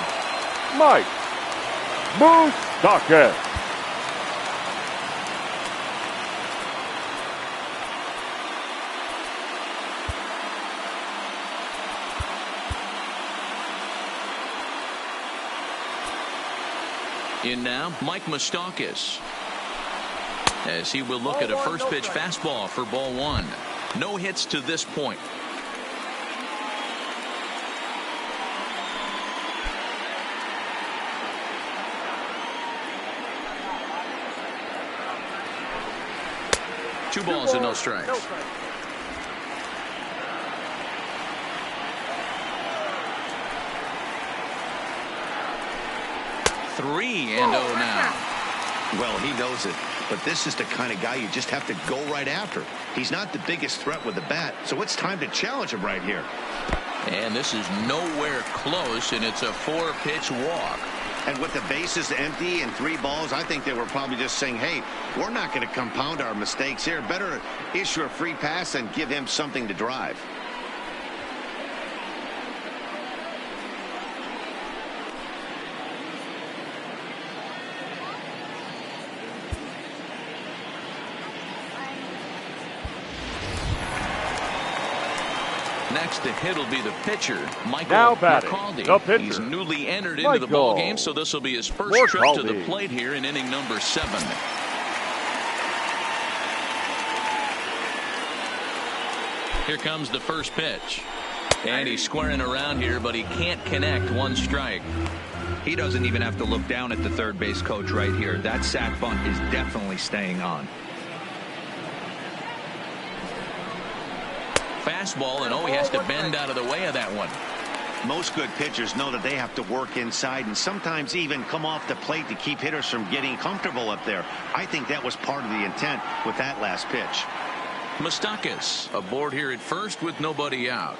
Mike Moustakas. In now, Mike Moustakas, as he will look at a first pitch fastball for ball 1. No hits to this point. Two balls and no strikes. 3-0 now. Well, he knows it, but this is the kind of guy you just have to go right after. He's not the biggest threat with the bat, so it's time to challenge him right here. And this is nowhere close, and it's a 4-pitch walk. And with the bases empty and 3 balls, I think they were probably just saying, hey, we're not going to compound our mistakes here. Better issue a free pass and give him something to drive. Next to hit will be the pitcher, Michael Now batting, McCaldy. the pitcher, He's newly entered into Michael the ball game, so this will be his first trip to the plate here in inning number 7. Here comes the first pitch. And he's squaring around here, but he can't connect. 1 strike. He doesn't even have to look down at the third base coach right here. That sac bunt is definitely staying on. Fastball, and he has to bend out of the way of that one. Most good pitchers know that they have to work inside and sometimes even come off the plate to keep hitters from getting comfortable up there. I think that was part of the intent with that last pitch. Moustakas aboard here at first with nobody out.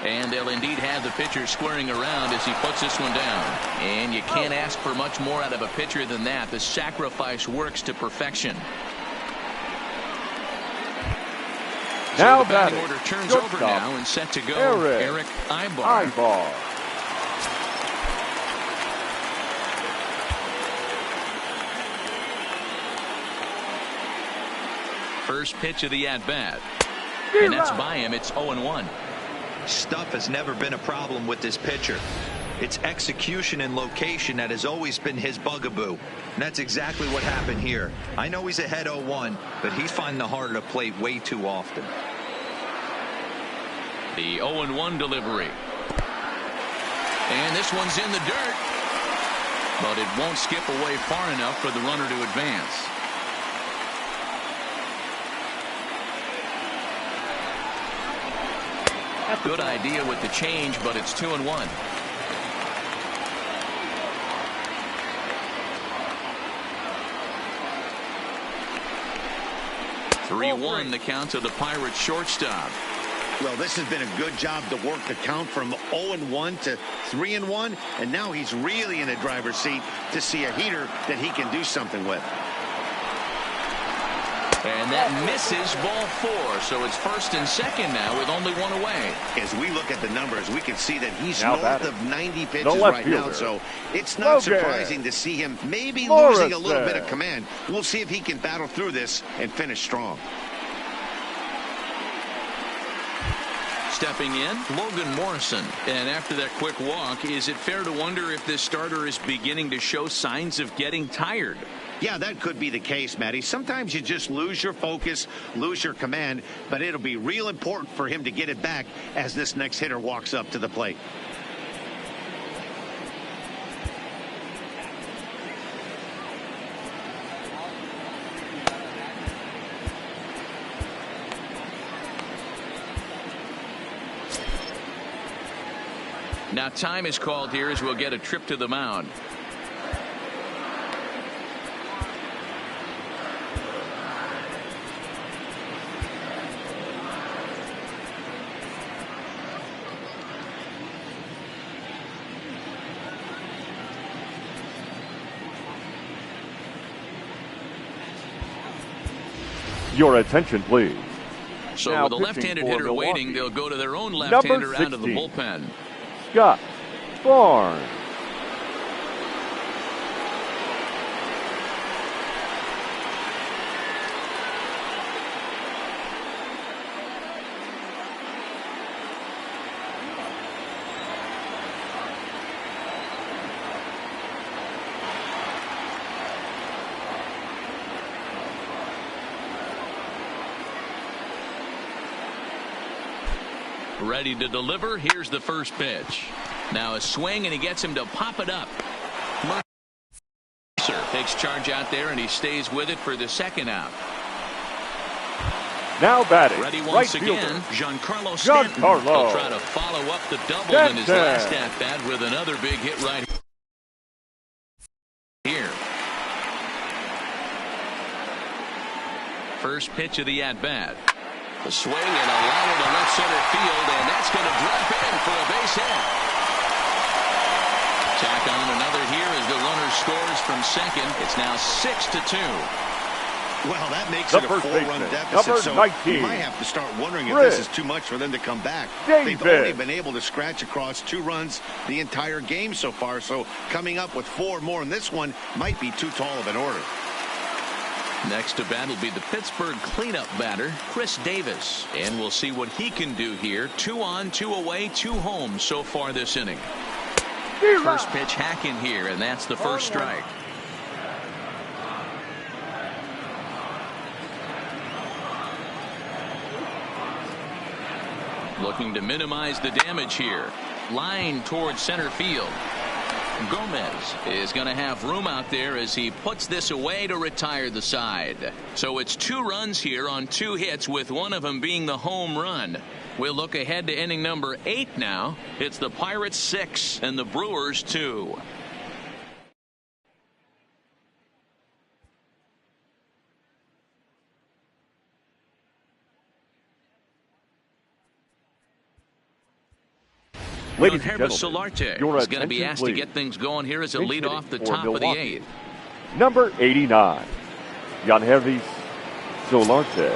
And they'll indeed have the pitcher squaring around as he puts this one down. And you can't ask for much more out of a pitcher than that. The sacrifice works to perfection. Now so the batting batting, order turns shortstop, over now and set to go. Eric Ibar. Ibar. First pitch of the at-bat. And that's by him. It's 0-1. Stuff has never been a problem with this pitcher. It's execution and location that has always been his bugaboo. And that's exactly what happened here. I know he's ahead 0-1, but he's finding the heart of the plate way too often. The 0-1 delivery. And this one's in the dirt. But it won't skip away far enough for the runner to advance. Good idea with the change, but it's 2-1. Three-1 the count to the Pirates shortstop. Well, this has been a good job to work the count from 0-1 to 3-1, and now he's really in the driver's seat to see a heater that he can do something with. And that misses ball 4, so it's first and second now with only 1 away. As we look at the numbers, we can see that he's now north batting. of 90 pitches right fielder. now, so it's not surprising to see him maybe losing a little bit of command. We'll see if he can battle through this and finish strong. Stepping in, Logan Morrison. And after that quick walk, is it fair to wonder if this starter is beginning to show signs of getting tired? Yeah, that could be the case, Matty. Sometimes you just lose your focus, lose your command, but it'll be real important for him to get it back as this next hitter walks up to the plate. Now time is called here as we'll get a trip to the mound. Your attention, please. So now with a left-handed hitter Milwaukee, waiting, they'll go to their own left-hander out of the bullpen. Scott Barnes. Ready to deliver. Here's the first pitch. Now a swing, and he gets him to pop it up. Mercer takes charge out there, and he stays with it for the second out. Now batting. Ready once right again, fielder. Giancarlo Stanton. Giancarlo He'll try to follow up the double in his last at-bat with another big hit right here. First pitch of the at-bat. A swing and a liner to left center field, and that's going to drop in for a base hit. Tack on another here as the runner scores from second. It's now 6-2. Well, that makes it a 4-run deficit, so 19. You might have to start wondering if this is too much for them to come back. They've only been able to scratch across 2 runs the entire game so far, so coming up with 4 more in this one might be too tall of an order. Next to bat will be the Pittsburgh cleanup batter, Chris Davis. And we'll see what he can do here. 2 on, 2 away, 2 home so far this inning. First pitch hacking here, and that's the first strike. Looking to minimize the damage here. Line towards center field. Gomez is going to have room out there as he puts this away to retire the side. So it's 2 runs here on 2 hits, with one of them being the home run. We'll look ahead to inning number 8 now. It's the Pirates 6 and the Brewers 2. Ladies and gentlemen, Solarte is going to be asked to get things going here as a lead off the top of the 8th. Number 89, Yangervis Solarte.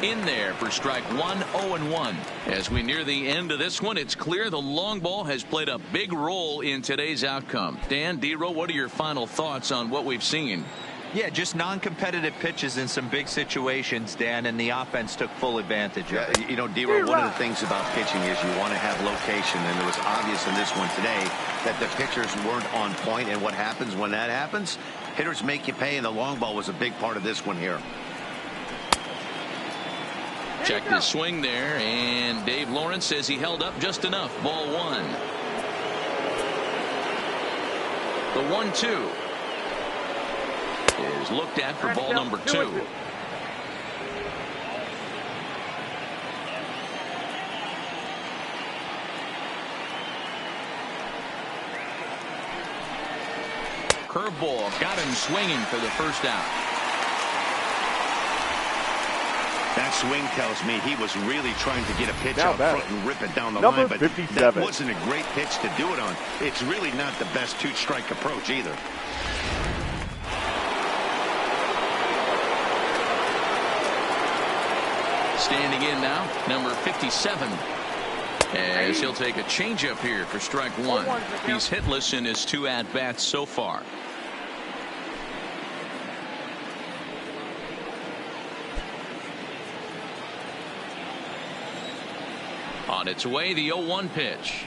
In there for strike 1, 0-1. As we near the end of this one, it's clear the long ball has played a big role in today's outcome. Dan, D-Row, what are your final thoughts on what we've seen? Yeah, just non-competitive pitches in some big situations, Dan, and the offense took full advantage of it. You know, D-Row, one of the things about pitching is you want to have location, and it was obvious in this one today that the pitchers weren't on point, and what happens when that happens? Hitters make you pay, and the long ball was a big part of this one here. Check the swing there, and Dave Lawrence says he held up just enough. Ball 1. The 1-2 is looked at for ball number 2. Curveball got him swinging for the first out. That swing tells me he was really trying to get a pitch out front and rip it down the line, but 57. that wasn't a great pitch to do it on. It's really not the best 2-strike approach either. Standing in now, number 57. As he'll take a changeup here for strike 1. He's hitless in his 2 at-bats so far. On its way, the 0-1 pitch.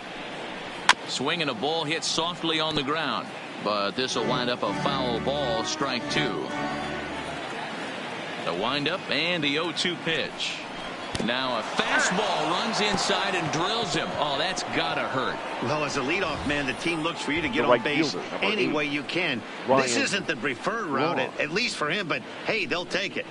Swing and a ball hit softly on the ground, but this will wind up a foul ball, strike 2. The windup and the 0-2 pitch. Now a fastball runs inside and drills him. Oh, that's gotta hurt. Well, as a leadoff man, the team looks for you to get on base any way you can. This isn't the preferred route, at least for him, but hey, they'll take it.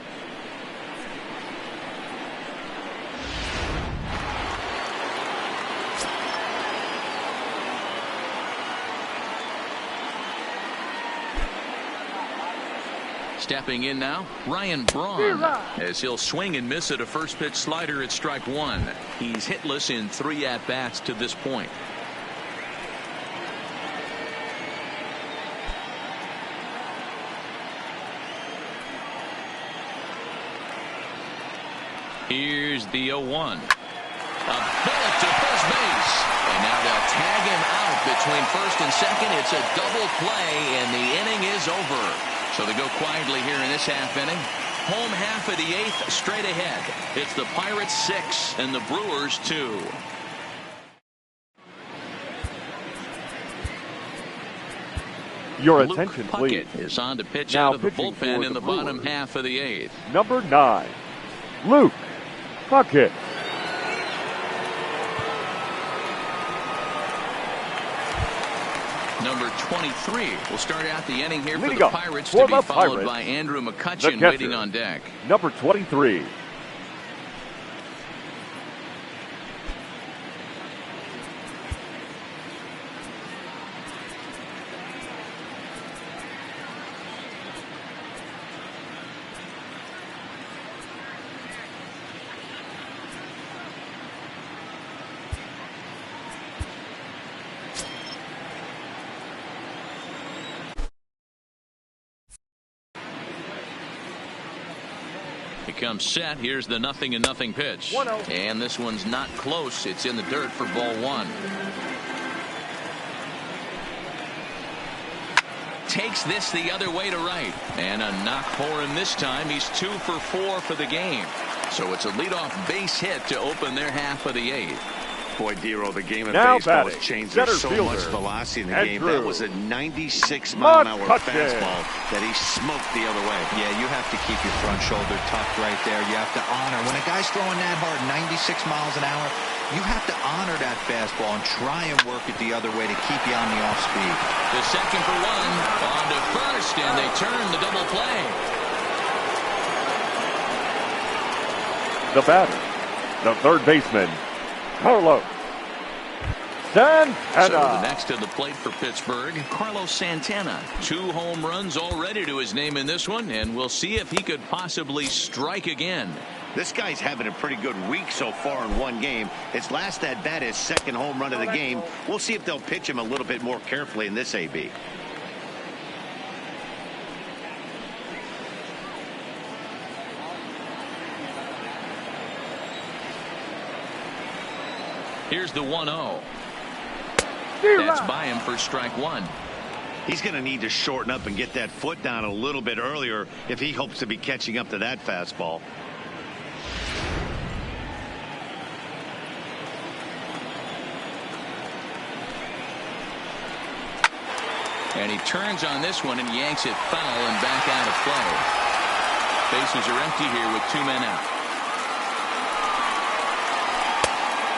Stepping in now, Ryan Braun, as he'll swing and miss at a first pitch slider at strike 1. He's hitless in 3 at-bats to this point. Here's the 0-1. A bullet to first base. And now they'll tag him out between first and second. It's a double play, and the inning is over. So they go quietly here in this half inning. Home half of the 8th straight ahead. It's the Pirates 6 and the Brewers 2. Your Luke attention, Puckett please. is on to pitch Now out of the pitching bullpen for in the the bottom Brewers. half of the 8th. Number 9, Luke Puckett. Number 23 will start out the inning here for Leading the up Pirates, for to be the followed Pirates, by Andrew the McCutchen catcher, waiting on deck. Number 23. Becomes set. Here's the 0-0 pitch. 1-0. And this one's not close. It's in the dirt for ball one. Takes this the other way to right. And a knock for him this time. He's 2 for 4 for the game. So it's a leadoff base hit to open their half of the 8th. Boy, Dero, the game of Now baseball batting, has changed. center There's so fielder, much velocity in the game. Drew. That was a 96-mile-an-hour McCutcheon. fastball that he smoked the other way. Yeah, you have to keep your front shoulder tucked right there. You have to honor. When a guy's throwing that hard, 96 miles an hour, you have to honor that fastball and try and work it the other way to keep you on the off speed. The second for one. On to first, and they turn the double play. The batter, the third baseman, Carlos Santana. So the next to the plate for Pittsburgh, Carlos Santana. 2 home runs already to his name in this one, and we'll see if he could possibly strike again. This guy's having a pretty good week so far in one game. His last at bat, his second home run of the game. We'll see if they'll pitch him a little bit more carefully in this AB. Here's the 1-0. That's by him for strike one. He's going to need to shorten up and get that foot down a little bit earlier if he hopes to be catching up to that fastball. And he turns on this one and yanks it foul and back out of play. Bases are empty here with 2 men out.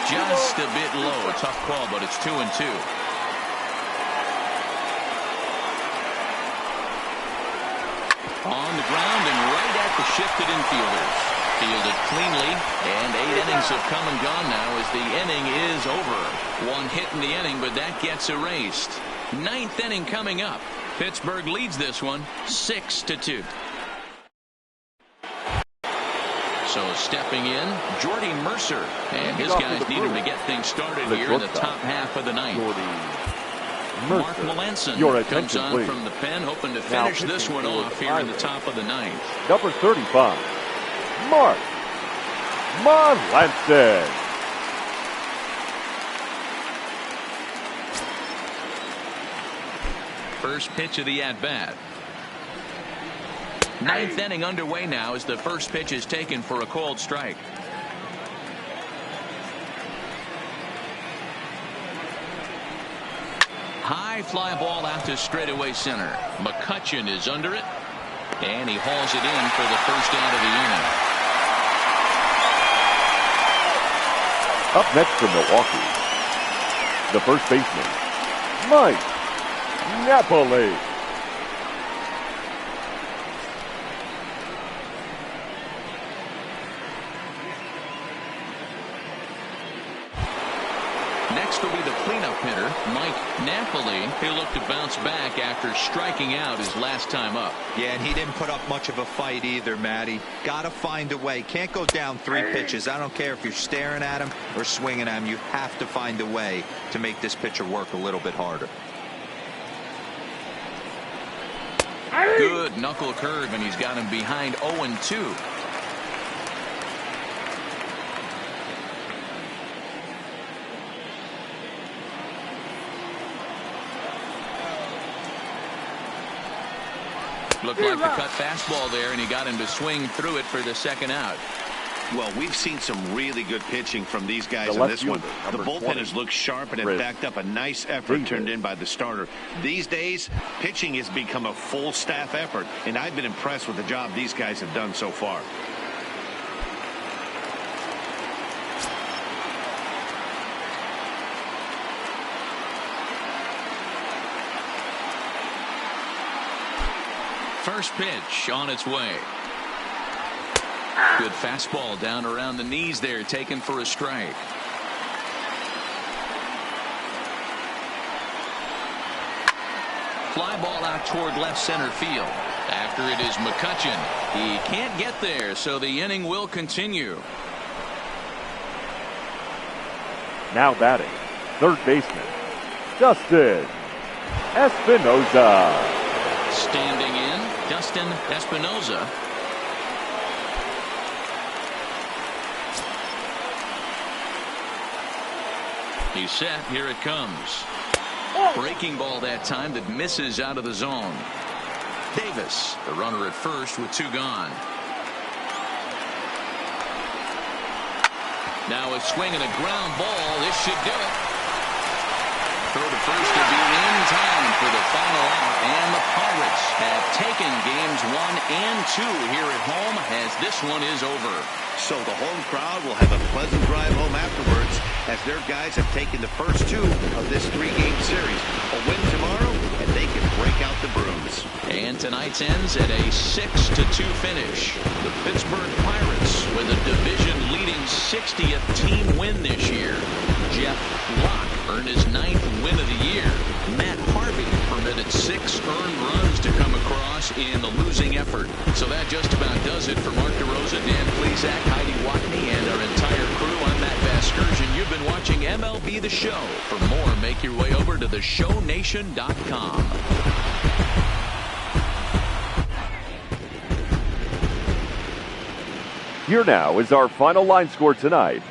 Just a bit low. A tough call, but it's 2-2. On the ground and right at the shifted infielders. Fielded cleanly, and 8 innings have come and gone now as the inning is over. 1 hit in the inning, but that gets erased. 9th inning coming up. Pittsburgh leads this one 6-2. So stepping in, Jordy Mercer. And his guys need him to get things started here in the top half of the 9th. Mark Melanson comes on from the pen, hoping to finish this one off here in the top of the 9th. Number 35, Mark Melanson. First pitch of the at-bat. 9th inning underway now as the first pitch is taken for a called strike. High fly ball out to straightaway center. McCutcheon is under it, and he hauls it in for the first out of the inning. Up next from Milwaukee, the first baseman, Mike Napoli. Next will be the cleanup hitter, Mike Napoli. He'll look to bounce back after striking out his last time up. Yeah, and he didn't put up much of a fight either, Matty. Got to find a way. Can't go down 3 pitches. I don't care if you're staring at him or swinging at him. You have to find a way to make this pitcher work a little bit harder. Good knuckle curve, and he's got him behind 0-2. Looked like the cut fastball there, and he got him to swing through it for the second out. Well, we've seen some really good pitching from these guys in this one. The bullpen has looked sharp and have backed up a nice effort turned in by the starter. These days, pitching has become a full staff effort, and I've been impressed with the job these guys have done so far. First pitch on its way. Good fastball down around the knees there, taken for a strike. Fly ball out toward left center field. After it is McCutcheon. He can't get there, so the inning will continue. Now batting, third baseman, Dustin Espinosa. Standing in, Dustin Espinosa. He's set. Here it comes. Breaking ball that time that misses out of the zone. Davis, the runner at first with 2 gone. Now a swing and a ground ball. This should do it. Throw to first to be in time for the final out. And the Pirates have taken games 1 and 2 here at home as this one is over. So the home crowd will have a pleasant drive home afterwards as their guys have taken the first 2 of this 3-game series. A win tomorrow and they can break out the brooms. And tonight's ends at a 6-2 finish. The Pittsburgh Pirates with a division-leading 60th team win this year. Jeff Locke earned his 9th win of the year. Matt Harvey permitted 6 earned runs to come across in the losing effort. So that just about does it for Mark DeRosa, Dan Plesac, Heidi Watney, and our entire crew. I'm Matt Vasgersian. You've been watching MLB The Show. For more, make your way over to theshownation.com. Here now is our final line score tonight.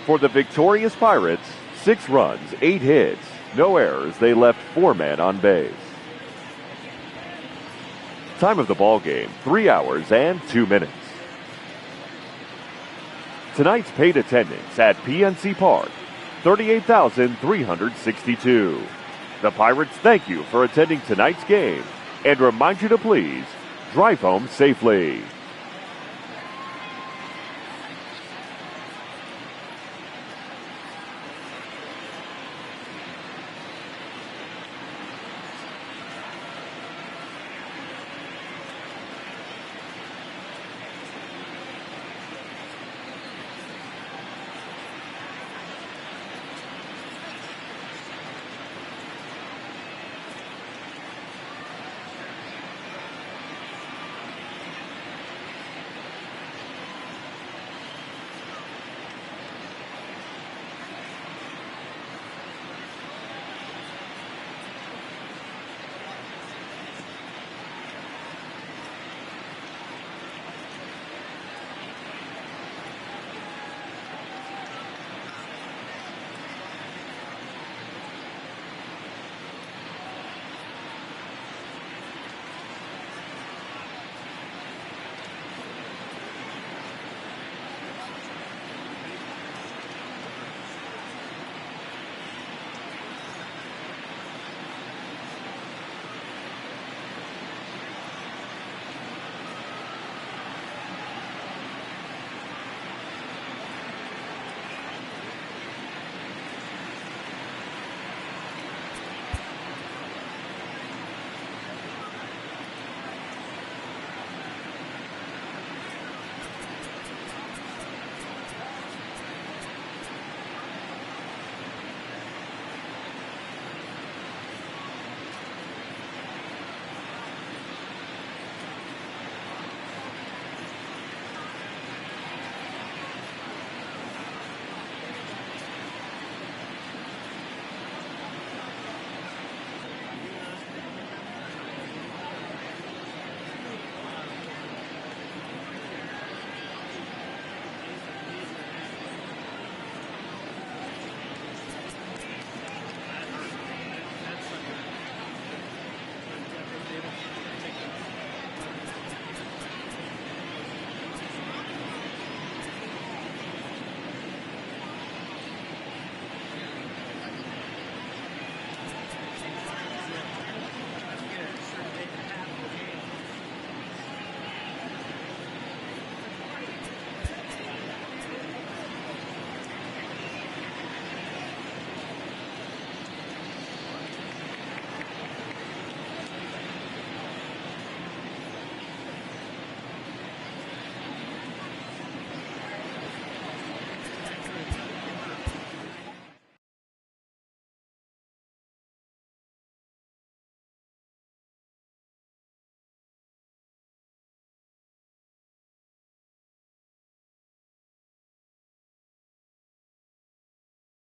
For the victorious Pirates, 6 runs, 8 hits, no errors. They left 4 men on base. Time of the ball game, 3 hours and 2 minutes. Tonight's paid attendance at PNC Park, 38,362. The Pirates thank you for attending tonight's game and remind you to please drive home safely.